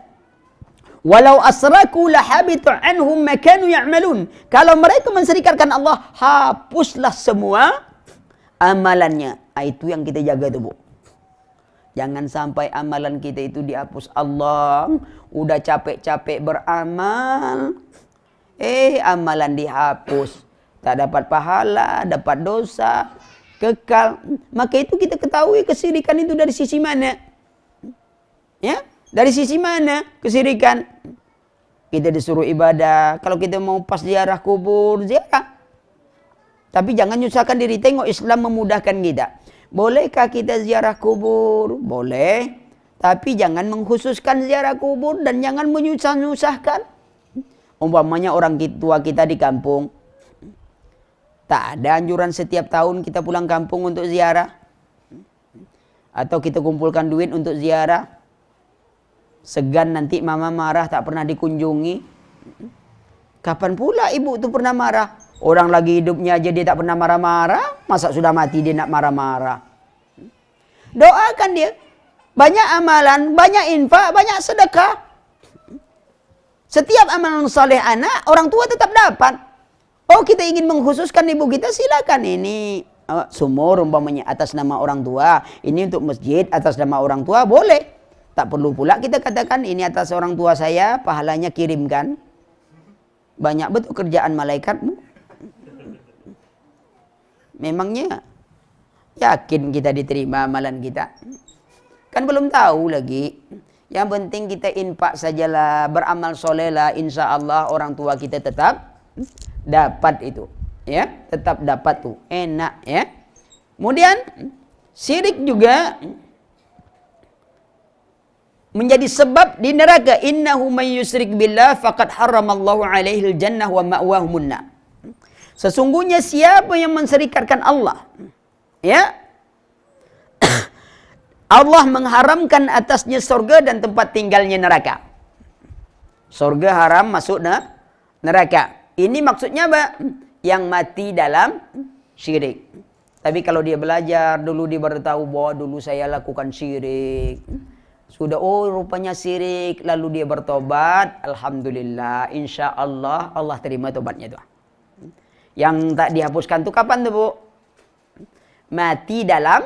Walau asraku lahabitu anhum ma kanu ya'malun. Kalau mereka menserikatkan Allah, hapuslah semua amalannya. Itu yang kita jaga tuh, Bu. Jangan sampai amalan kita itu dihapus Allah. Udah capek-capek beramal, amalan dihapus. Tak dapat pahala, dapat dosa, kekal. Maka itu kita ketahui kesyirikan itu dari sisi mana. Ya, dari sisi mana kesyirikan? Kita disuruh ibadah. Kalau kita mau pas ziarah kubur, ziarah. Tapi jangan nyusahkan diri. Tengok Islam memudahkan kita. Bolehkah kita ziarah kubur? Boleh. Tapi jangan mengkhususkan ziarah kubur dan jangan menyusah-nyusahkan. Umpamanya orang tua kita di kampung, tak ada anjuran setiap tahun kita pulang kampung untuk ziarah. Atau kita kumpulkan duit untuk ziarah. Segan nanti mama marah tak pernah dikunjungi. Kapan pula ibu itu pernah marah? Orang lagi hidupnya aja dia tak pernah marah-marah. Masa sudah mati dia nak marah-marah? Doakan dia. banyak amalan, banyak infak, banyak sedekah. Setiap amalan soleh anak, orang tua tetap dapat. Oh, kita ingin mengkhususkan ibu kita, silakan. Ini sumur umpamanya atas nama orang tua, ini untuk masjid atas nama orang tua, boleh. Tak perlu pula kita katakan ini atas orang tua saya, pahalanya kirimkan. Banyak betul kerjaan malaikatmu. Memangnya yakin kita diterima amalan kita? Kan belum tahu lagi. Yang penting kita infak sajalah, beramal soleh lah, insya Allah orang tua kita tetap dapat itu. Ya, tetap dapat tuh, enak ya. Kemudian syirik juga menjadi sebab di neraka. Innahu may yusyrik billah faqad haramallahu alaihi jannah wa ma'wahumun nar. Sesungguhnya siapa yang menserikatkan Allah, ya, Allah mengharamkan atasnya surga dan tempat tinggalnya neraka. Surga haram, masuk neraka. Ini maksudnya apa? Yang mati dalam syirik. Tapi kalau dia belajar, dulu dia baru tahu bahwa dulu saya lakukan syirik. Sudah, oh rupanya syirik, lalu dia bertobat, alhamdulillah, insya Allah, Allah terima tobatnya itu. Yang tak dihapuskan tuh kapan tuh, Bu? Mati dalam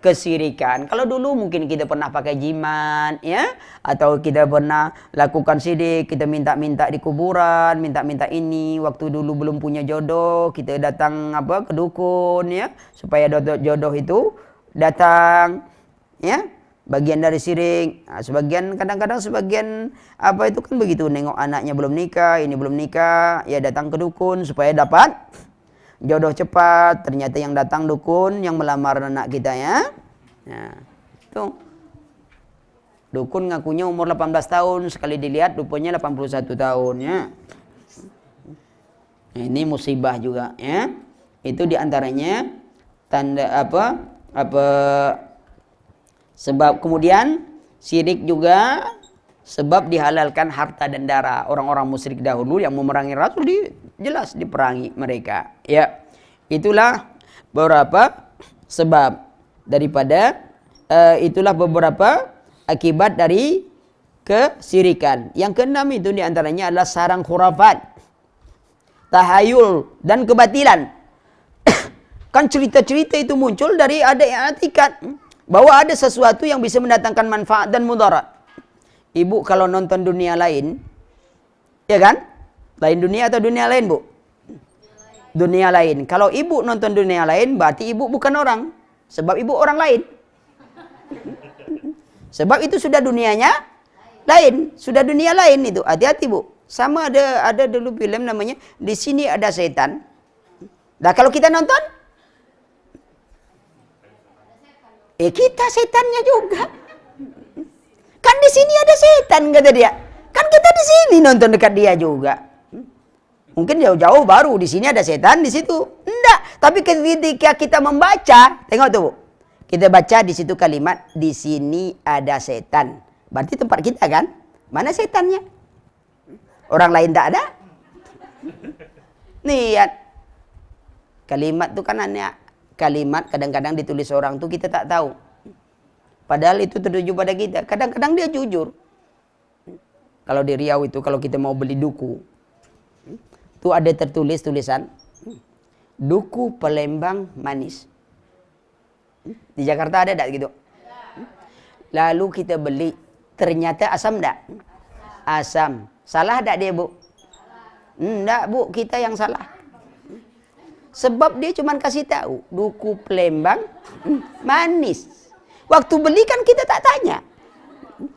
kesyirikan. Kalau dulu mungkin kita pernah pakai jimat, ya, atau kita pernah lakukan syirik, kita minta-minta di kuburan, minta-minta ini. Waktu dulu belum punya jodoh, kita datang ke dukun, ya, supaya jodoh itu datang, ya. Bagian dari syirik. Nah, sebagian kadang-kadang sebagian itu kan begitu, nengok anaknya belum nikah, ini belum nikah, ya datang ke dukun supaya dapat jodoh cepat. Ternyata yang datang dukun yang melamar anak kita, ya. Nah, itu dukun ngakunya umur 18 tahun, sekali dilihat rupanya 81 tahun, ya. Nah, ini musibah juga, ya. Itu diantaranya tanda sebab. Kemudian syirik juga sebab dihalalkan harta dan darah. Orang-orang musyrik dahulu yang memerangi Rasul jelas diperangi mereka. Ya, itulah beberapa sebab daripada itulah beberapa akibat dari kesyirikan. Yang keenam itu diantaranya adalah sarang khurafat, tahayul dan kebatilan. Kan cerita-cerita itu muncul dari ada yang atikat bahwa ada sesuatu yang bisa mendatangkan manfaat dan mudarat. Ibu kalau nonton dunia lain, ya kan? Lain dunia atau dunia lain, Bu? Dunia lain. Kalau ibu nonton dunia lain, berarti ibu bukan orang. Sebab ibu orang lain. Sebab itu sudah dunianya lain. Sudah dunia lain itu. Hati-hati, Bu. Sama ada dulu film namanya Di Sini Ada Setan. Nah, kalau kita nonton, kita setannya juga. Kan di sini ada setan, kata dia. Kan kita di sini nonton dekat dia juga. Mungkin jauh-jauh baru di sini ada setan, di situ enggak. Tapi ketika kita membaca, tengok tuh, Bu. Kita baca di situ kalimat di sini ada setan. Berarti tempat kita kan? Mana setannya? Orang lain tak ada? Lihat. Kalimat tuh kan hanya kalimat, kadang-kadang ditulis orang tuh kita tak tahu. Padahal itu tertuju pada kita. Kadang-kadang dia jujur. Kalau di Riau itu, kalau kita mau beli duku, itu ada tertulis tulisan duku Palembang manis. Di Jakarta ada tak gitu? Lalu kita beli, ternyata asam tak? Asam. Salah tak dia, Bu? Enggak, Bu, kita yang salah. Sebab dia cuma kasih tahu duku Palembang manis. Waktu beli kan kita tak tanya.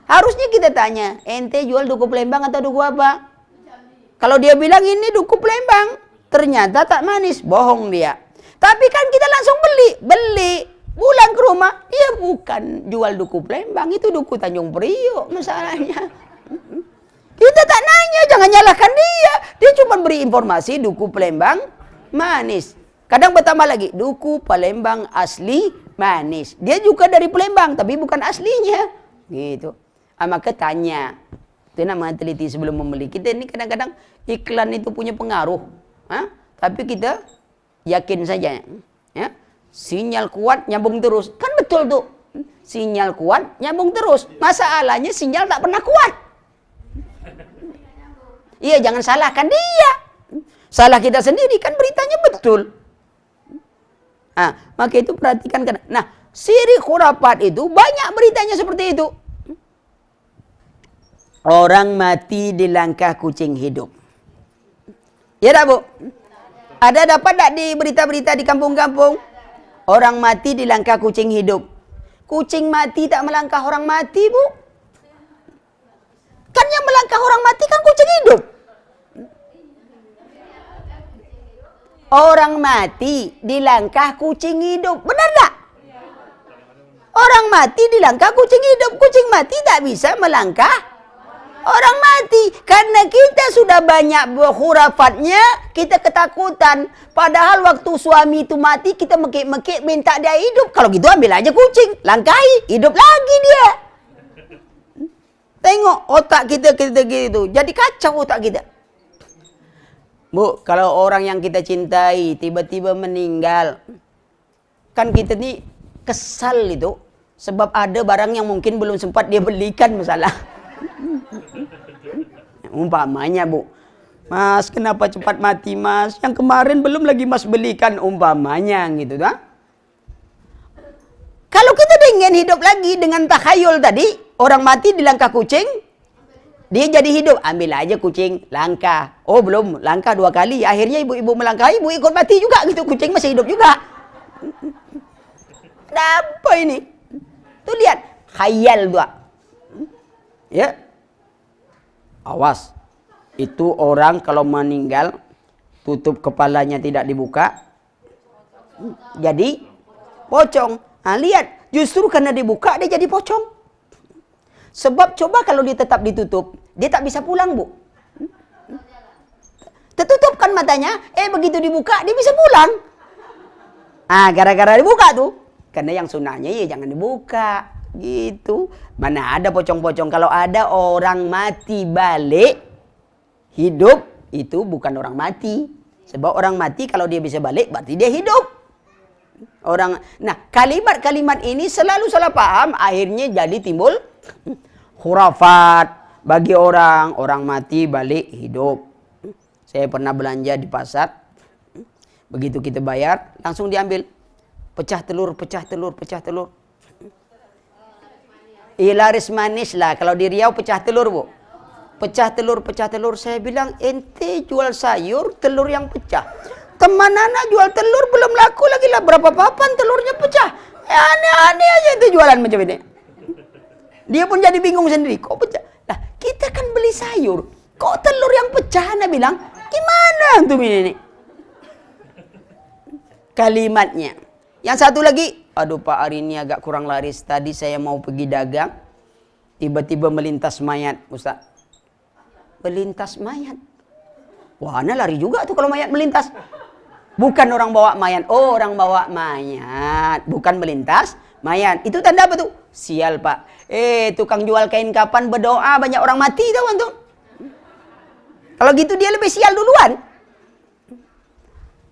Harusnya kita tanya, ente jual duku Palembang atau duku apa? Kalau dia bilang ini duku Palembang, ternyata tak manis, bohong dia. Tapi kan kita langsung beli, pulang ke rumah, dia bukan jual duku Palembang, itu duku Tanjung Priok masalahnya. Kita tak nanya, jangan nyalahkan dia. Dia cuma beri informasi duku Palembang manis. Kadang bertambah lagi, duku Palembang asli manis. Dia juga dari Palembang, tapi bukan aslinya. Gitu. Maka tanya. Itu namanya teliti sebelum membeli. Kita ini kadang-kadang iklan itu punya pengaruh. Tapi kita yakin saja. Ya. Sinyal kuat, nyambung terus. Kan betul tuh. Sinyal kuat, nyambung terus. Masalahnya sinyal tak pernah kuat. Iya, jangan salahkan dia. Salah kita sendiri, kan beritanya betul. Maka itu perhatikan. Nah, syirik khurafat itu banyak beritanya seperti itu. Orang mati di langkah kucing hidup. Ya tak, Bu? Ada dapat tak di berita-berita di kampung-kampung? Orang mati di langkah kucing hidup. Kucing mati tak melangkah orang mati, Bu. Kan yang melangkah orang mati kan kucing hidup. Orang mati di langkah kucing hidup. Benar tak? Orang mati di langkah kucing hidup. Kucing mati tak bisa melangkah orang mati. Karena kita sudah banyak khurafatnya, kita ketakutan. Padahal waktu suami itu mati, kita mekik-mekik minta dia hidup. Kalau gitu ambil aja kucing, langkahi, hidup lagi dia. Tengok otak kita gitu. Jadi kacau otak kita. Bu, kalau orang yang kita cintai tiba-tiba meninggal, kan kita nih kesal itu. Sebab ada barang yang mungkin belum sempat dia belikan masalah. Umpamanya, Bu, Mas, kenapa cepat mati, Mas? Yang kemarin belum lagi Mas belikan, umpamanya gitu, tak? Kalau kita ingin hidup lagi dengan takhayul tadi, orang mati di langkah kucing, dia jadi hidup, ambil aja kucing, langkah. Oh, belum, langkah 2 kali. Akhirnya ibu-ibu melangkahi, ibu ikut mati juga gitu, kucing masih hidup juga. Apa ini? Tuh lihat, khayal tuh. Ya. Awas, itu orang kalau meninggal, tutup kepalanya tidak dibuka, jadi pocong. Nah, lihat, justru karena dibuka, dia jadi pocong. Sebab coba kalau dia tetap ditutup, dia tak bisa pulang, Bu. Tertutup kan matanya, begitu dibuka, dia bisa pulang. Gara-gara dibuka tuh. Karena yang sunnahnya ya jangan dibuka. Gitu. Mana ada pocong-pocong. Kalau ada orang mati balik hidup, itu bukan orang mati. Sebab orang mati kalau dia bisa balik berarti dia hidup. Nah, kalimat-kalimat ini selalu salah paham, akhirnya jadi timbul khurafat bagi orang mati balik hidup. Saya pernah belanja di pasar, begitu kita bayar langsung diambil pecah telur. Laris manis lah. Kalau di Riau pecah telur, Bu. Pecah telur. Saya bilang, ente jual sayur, telur yang pecah. Teman anak jual telur belum laku lagi lah. Berapa papan telurnya pecah. Aneh-aneh aja itu jualan macam ini. Dia pun jadi bingung sendiri. Kok pecah? Nah, kita kan beli sayur. Kok telur yang pecah? Anak bilang, gimana tuh ini? Kalimatnya. Yang satu lagi, aduh Pak, hari ini agak kurang laris. Tadi saya mau pergi dagang, tiba-tiba melintas mayat, Ustaz. Melintas mayat? Wah, ana lari juga tuh kalau mayat melintas. Bukan orang bawa mayat. Oh, orang bawa mayat. Bukan melintas mayat. Itu tanda apa tuh? Sial, Pak. Tukang jual kain kapan berdoa, banyak orang mati tahu antum. Kalau gitu dia lebih sial duluan.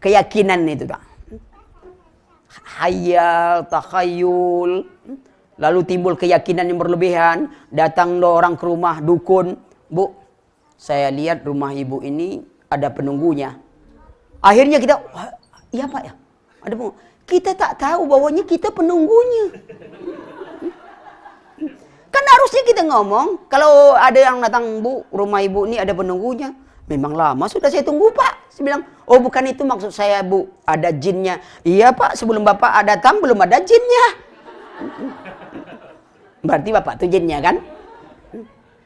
Keyakinan itu, Pak. Hayal, takhayul, lalu timbul keyakinan yang berlebihan. Datang orang ke rumah dukun, Bu, saya lihat rumah ibu ini ada penunggunya. Akhirnya kita, iya Pak ya, ada penunggu. Kita tak tahu bahwanya kita penunggunya. Kan harusnya kita ngomong, kalau ada yang datang, Bu, rumah ibu ini ada penunggunya. Memang lama sudah saya tunggu, Pak. Saya bilang, oh bukan itu maksud saya, Bu. Ada jinnya. Iya, Pak. Sebelum Bapak datang belum ada jinnya. Berarti Bapak itu jinnya kan?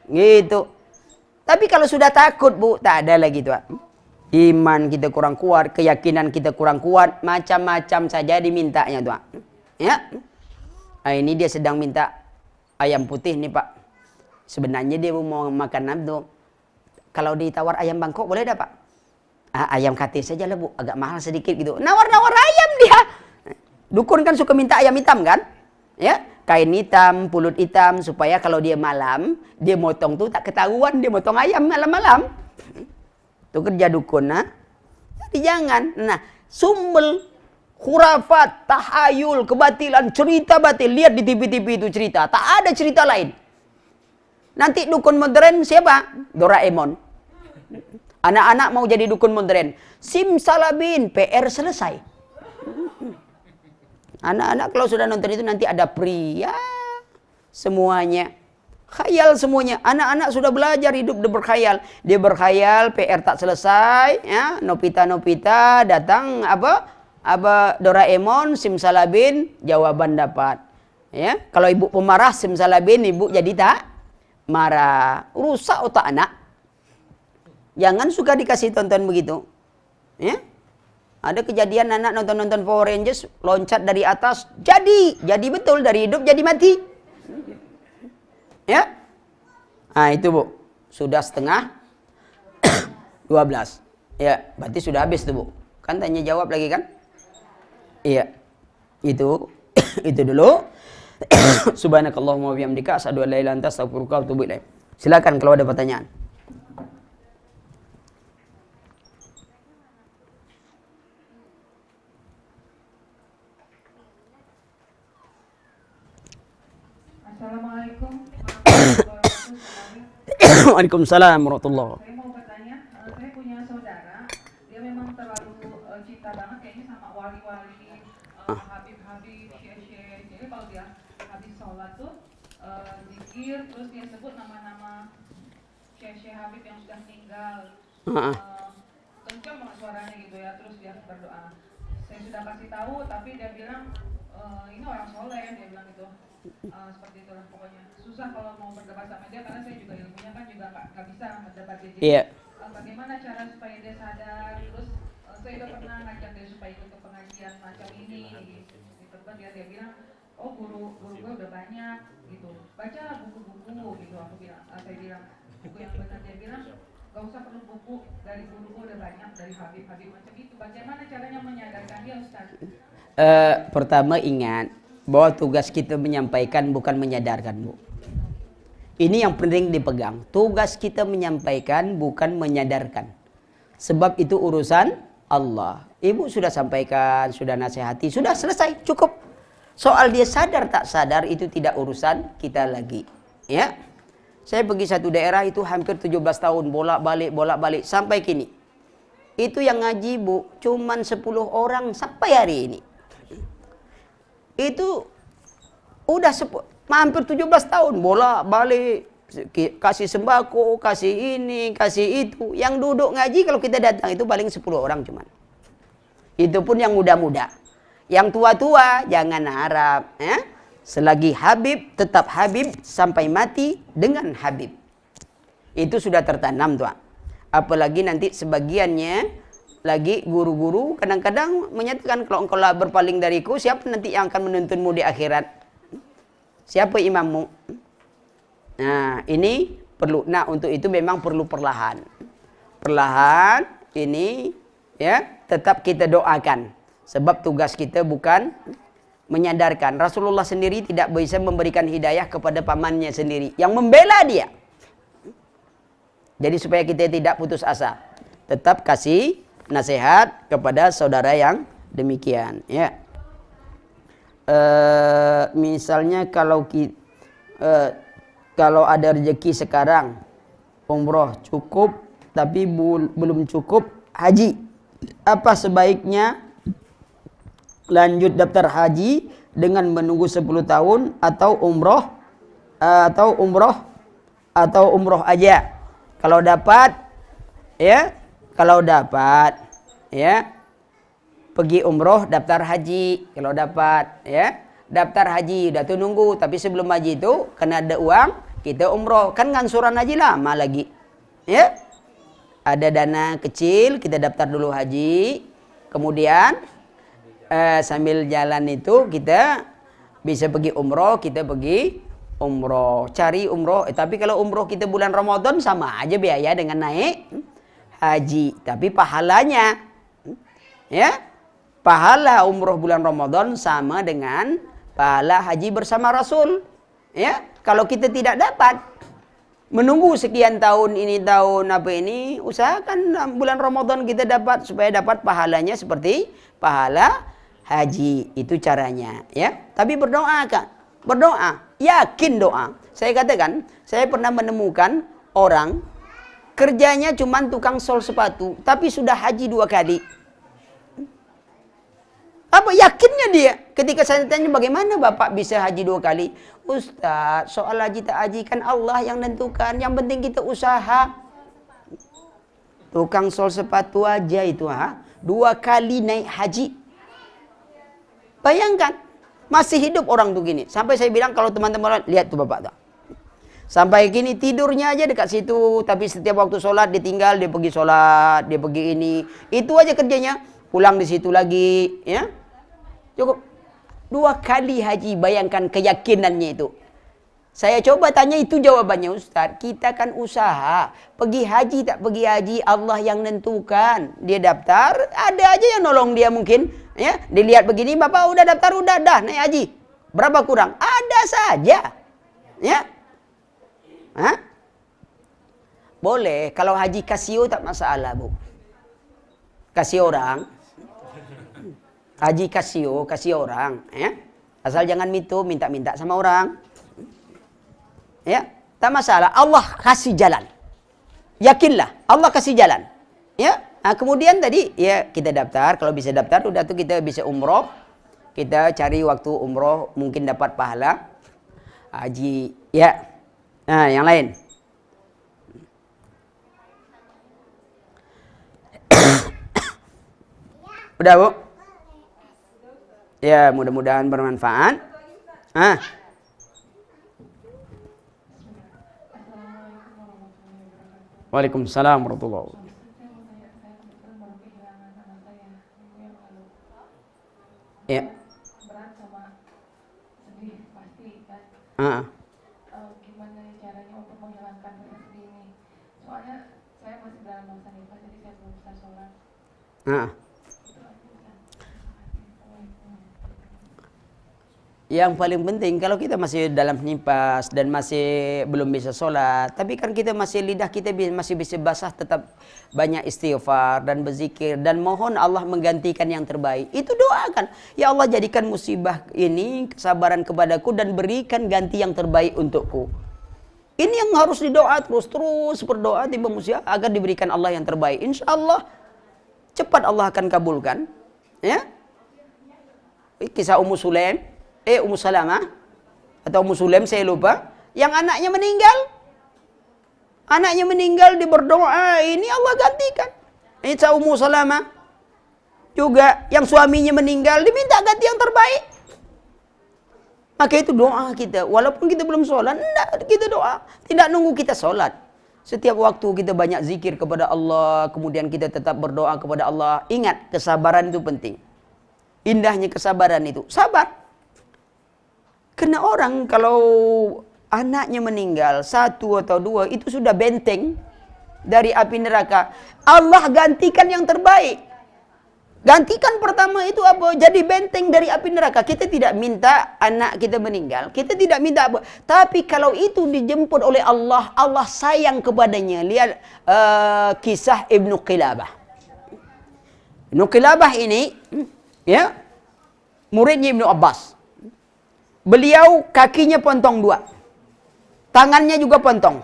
Gitu. Tapi kalau sudah takut, Bu, tak ada lagi tuh. Iman kita kurang kuat, keyakinan kita kurang kuat, macam-macam saja dimintanya tuh. Ya. Ini dia sedang minta ayam putih nih, Pak. Sebenarnya dia mau makan nabdo. Kalau ditawar ayam Bangkok boleh dah, Pak? Ayam kate saja lah, Bu. Agak mahal sedikit gitu. Nawar-nawar ayam dia. Dukun kan suka minta ayam hitam kan? Ya, kain hitam, pulut hitam supaya kalau dia malam, dia motong tuh tak ketahuan dia motong ayam malam-malam. Itu kerja dukun, nah. Jadi jangan. Nah, sumbel khurafat, tahayul, kebatilan, cerita batil. Lihat di TV-TV itu cerita. Tak ada cerita lain. Nanti dukun modern siapa? Doraemon. Anak-anak mau jadi dukun modern. Simsalabin, PR selesai. Anak-anak kalau sudah nonton itu nanti ada pria. Semuanya. Khayal semuanya. Anak-anak sudah belajar hidup dia berkhayal. Dia berkhayal, PR tak selesai. Ya, Nopita datang Doraemon, simsalabin, jawaban dapat. Ya, kalau ibu pemarah, simsalabin, ibu jadi tak marah. Rusak otak anak. Jangan suka dikasih tonton begitu. Ya. Ada kejadian anak nonton Power Rangers, loncat dari atas, jadi betul, dari hidup jadi mati. Ya. Nah itu Bu, sudah setengah 12. Ya, berarti sudah habis tuh Bu. Kan tanya jawab lagi kan? Iya. Itu itu dulu. Subhanakallahumma wa bihamdika asyhadu an la ilaha illa anta astaghfiruka wa atubu ilaik. Silakan kalau ada pertanyaan.
Assalamualaikum.
Waalaikumsalam warahmatullahi.
Saya mau bertanya, saya punya saudara, dia memang terlalu cinta banget kayaknya sama wali-wali, Habib-habib, syekh-syekh. Jadi kalau dia habis sholat tuh zikir, terus dia sebut nama-nama syekh-syekh Habib yang sudah meninggal. Kencang banget suaranya gitu ya, terus dia berdoa. Saya sudah kasih tahu, tapi dia bilang ini orang soleh, dia bilang gitu. Seperti itulah pokoknya. Susah kalau mau berdebat sama dia karena saya juga ilmunya kan juga nggak bisa berdebat dia. Jadi bagaimana cara supaya dia sadar? Terus saya udah pernah ngajak dia supaya ikut ke pengajian macam ini. Gitu kan dia bilang, oh guru gue udah banyak gitu. Baca buku-buku gitu. Saya bilang buku yang benar. Dia bilang gak usah perlu buku, dari guru gue udah banyak, dari Habib-Habib macam itu. Bagaimana caranya menyadarkan dia, Ustaz?
Pertama ingat bahwa tugas kita menyampaikan bukan menyadarkan, Bu. Ini yang penting dipegang. Tugas kita menyampaikan bukan menyadarkan. Sebab itu urusan Allah. Ibu sudah sampaikan, sudah nasihati, sudah selesai, cukup. Soal dia sadar tak sadar itu tidak urusan kita lagi. Ya. Saya pergi satu daerah itu hampir 17 tahun, bolak-balik sampai kini. Itu yang ngaji, Bu, cuman 10 orang sampai hari ini. Itu udah hampir 17 tahun bolak-balik, kasih sembako, kasih ini, kasih itu. Yang duduk ngaji kalau kita datang itu paling 10 orang cuman. Itu pun yang muda-muda. Yang tua-tua jangan harap, ya. Selagi Habib tetap Habib sampai mati dengan Habib. Itu sudah tertanam, tuan. Apalagi nanti sebagiannya lagi guru-guru kadang-kadang menyatakan kalau engkau berpaling dariku, siapa nanti yang akan menuntunmu di akhirat? Siapa imammu? Nah, ini perlu. Nah, untuk itu memang perlu perlahan. Perlahan ini ya, tetap kita doakan. Sebab tugas kita bukan menyadarkan. Rasulullah sendiri tidak bisa memberikan hidayah kepada pamannya sendiri yang membela dia. Jadi supaya kita tidak putus asa, tetap kasih nasihat kepada saudara yang demikian, ya. Misalnya kalau ada rezeki sekarang umroh cukup tapi belum cukup haji, apa sebaiknya lanjut daftar haji dengan menunggu 10 tahun atau umroh aja? Kalau dapat ya, pergi umroh daftar haji. Kalau dapat ya, daftar haji udah tuh nunggu, tapi sebelum haji itu kena ada uang, kita umroh. Kan ngangsuran haji lama lagi. Ya. Ada dana kecil, kita daftar dulu haji. Kemudian sambil jalan itu kita bisa pergi umroh, cari umroh. Tapi kalau umroh kita bulan Ramadan sama aja biaya dengan naik haji, tapi pahalanya ya, pahala umroh bulan Ramadan sama dengan pahala haji bersama Rasul. Ya, kalau kita tidak dapat menunggu sekian tahun ini, usahakan bulan Ramadan kita dapat supaya dapat pahalanya seperti pahala haji. Itu caranya, ya. Tapi berdoa kan? Berdoa, yakin doa. Saya katakan, saya pernah menemukan orang kerjanya cuma tukang sol sepatu, tapi sudah haji 2 kali. Apa yakinnya dia? Ketika saya tanya bagaimana Bapak bisa haji 2 kali? Ustaz, soal haji tak haji kan Allah yang nentukan. Yang penting kita usaha. Tukang sol sepatu aja itu 2 kali naik haji. Bayangkan, masih hidup orang tuh gini. Sampai saya bilang kalau teman-teman lihat tuh Bapak tuh. Sampai gini tidurnya aja dekat situ, tapi setiap waktu sholat ditinggal, dia pergi sholat, dia pergi ini. Itu aja kerjanya, pulang di situ lagi, ya. Cukup 2 kali haji, bayangkan keyakinannya itu. Saya coba tanya itu jawabannya, Ustaz, kita kan usaha. Pergi haji tak pergi haji, Allah yang nentukan. Dia daftar, ada aja yang nolong dia mungkin. Ya, dilihat begini, Bapak udah daftar, udah dah naik haji. Berapa kurang? Ada saja. Ya. Hah? Boleh, kalau haji kasio tak masalah, Bu. Kasih orang. Haji kasih orang, ya. Asal jangan minta-minta sama orang. Ya, tak masalah. Allah kasih jalan. Yakinlah, Allah kasih jalan. Ya. Nah, kemudian tadi ya kita daftar, kalau bisa daftar udah tuh kita bisa umroh. Kita cari waktu umroh mungkin dapat pahala. Haji, ya. Nah, yang lain. Udah, Bu? Ya, mudah-mudahan bermanfaat. Waalaikumsalam warahmatullahi wabarakatuh. Ya.
Berat sama sedih pasti kan. Gimana caranya untuk menghilangkan rasa sedih ini? Soalnya saya masih dalam masa nifas, jadi saya belum bisa sholat.
Yang paling penting kalau kita masih dalam nifas dan masih belum bisa sholat, tapi kan kita masih lidah kita masih bisa basah, tetap banyak istighfar dan berzikir dan mohon Allah menggantikan yang terbaik. Itu doakan, ya Allah jadikan musibah ini kesabaran kepadaku dan berikan ganti yang terbaik untukku. Ini yang harus didoa terus berdoa tiba musibah agar diberikan Allah yang terbaik. Insya Allah cepat Allah akan kabulkan. Ya, kisah Ummu Salamah atau Ummu Sulaim saya lupa, yang anaknya meninggal dia berdoa, ini Allah gantikan. Kisah Ummu Salamah juga yang suaminya meninggal diminta ganti yang terbaik. Maka itu doa kita, walaupun kita belum sholat, kita doa, tidak nunggu kita sholat. Setiap waktu kita banyak zikir kepada Allah, kemudian kita tetap berdoa kepada Allah. Ingat, kesabaran itu penting. Indahnya kesabaran itu, sabar. Karena orang kalau anaknya meninggal 1 atau 2 itu sudah benteng dari api neraka. Allah gantikan yang terbaik. Gantikan pertama itu apa? Jadi benteng dari api neraka. Kita tidak minta anak kita meninggal. Kita tidak minta apa. Tapi kalau itu dijemput oleh Allah, Allah sayang kepadanya. Lihat kisah Ibnu Qilabah. Ibnu Qilabah ini, ya, muridnya Ibnu Abbas. Beliau kakinya pontong 2. Tangannya juga pontong.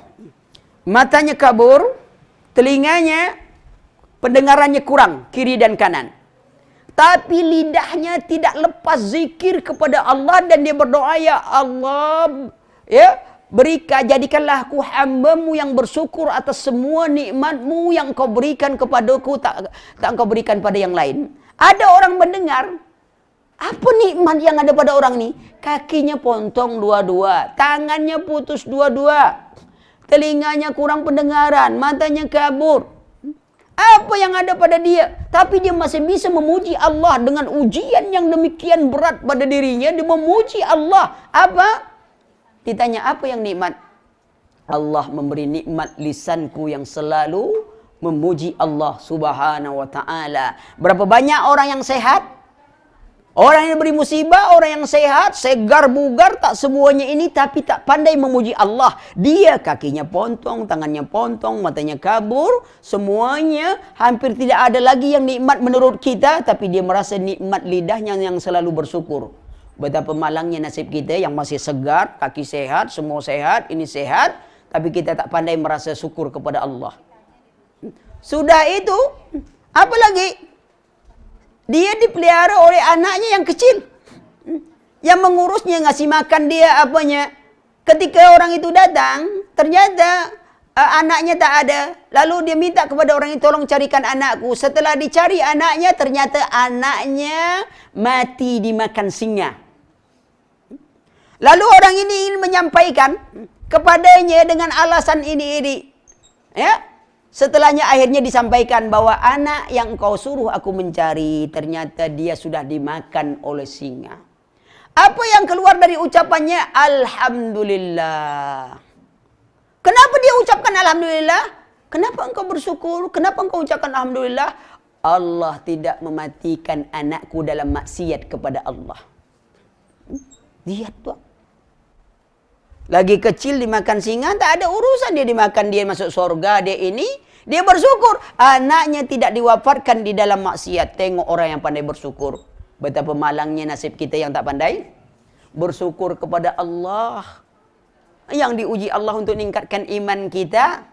Matanya kabur, telinganya, pendengarannya kurang, kiri dan kanan. Tapi lidahnya tidak lepas zikir kepada Allah dan dia berdoa, ya Allah, ya, jadikanlah aku hamba-Mu yang bersyukur atas semua nikmat-Mu yang Kau berikan kepadaku, tak Kau berikan pada yang lain. Ada orang mendengar, apa nikmat yang ada pada orang ini? Kakinya pontong 2-2, tangannya putus 2-2, telinganya kurang pendengaran, matanya kabur. Apa yang ada pada dia? Tapi dia masih bisa memuji Allah dengan ujian yang demikian berat pada dirinya. Dia memuji Allah. Apa? Ditanya apa yang nikmat? Allah memberi nikmat lisanku yang selalu memuji Allah subhanahu wa ta'ala. Berapa banyak orang yang sehat? Orang yang diberi musibah, orang yang sehat, segar, bugar, tak semuanya ini tapi tak pandai memuji Allah. Dia kakinya pontong, tangannya pontong, matanya kabur. Semuanya hampir tidak ada lagi yang nikmat menurut kita. Tapi dia merasa nikmat lidahnya yang selalu bersyukur. Betapa malangnya nasib kita yang masih segar, kaki sehat, semua sehat, ini sehat. Tapi kita tak pandai merasa syukur kepada Allah. Sudah itu, apa lagi? Dia dipelihara oleh anaknya yang kecil. Yang mengurusnya, ngasih makan dia apanya. Ketika orang itu datang, ternyata anaknya tak ada. Lalu dia minta kepada orang itu, tolong carikan anakku. Setelah dicari anaknya, ternyata anaknya mati dimakan singa. Lalu orang ini ingin menyampaikan kepadanya dengan alasan ini. Ya. Setelahnya akhirnya disampaikan bahwa anak yang kau suruh aku mencari, ternyata dia sudah dimakan oleh singa. Apa yang keluar dari ucapannya? Alhamdulillah. Kenapa dia ucapkan Alhamdulillah? Kenapa engkau bersyukur? Kenapa engkau ucapkan Alhamdulillah? Allah tidak mematikan anakku dalam maksiat kepada Allah. Lihat tuh. Lagi kecil dimakan singa, tak ada urusan dia dimakan, dia masuk surga, dia bersyukur. Anaknya tidak diwafatkan di dalam maksiat. Tengok orang yang pandai bersyukur. Betapa malangnya nasib kita yang tak pandai bersyukur kepada Allah. Yang diuji Allah untuk meningkatkan iman kita.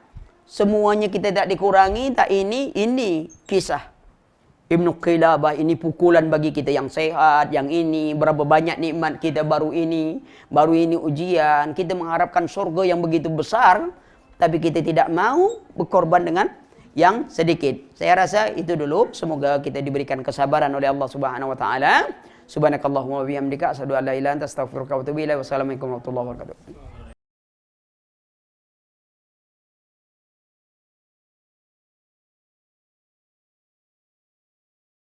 Semuanya kita tak dikurangi, tak ini kisah Ibnu Qilabah, ini pukulan bagi kita yang sehat, yang ini, berapa banyak nikmat kita baru ini ujian, kita mengharapkan surga yang begitu besar, tapi kita tidak mau berkorban dengan yang sedikit. Saya rasa itu dulu, semoga kita diberikan kesabaran oleh Allah Subhanahu wa taala. Subhanakallahumma wa bihamdika asyhadu an la ilaha illa anta astaghfiruka wa atubu ilaik. Wassalamualaikum warahmatullahi wabarakatuh.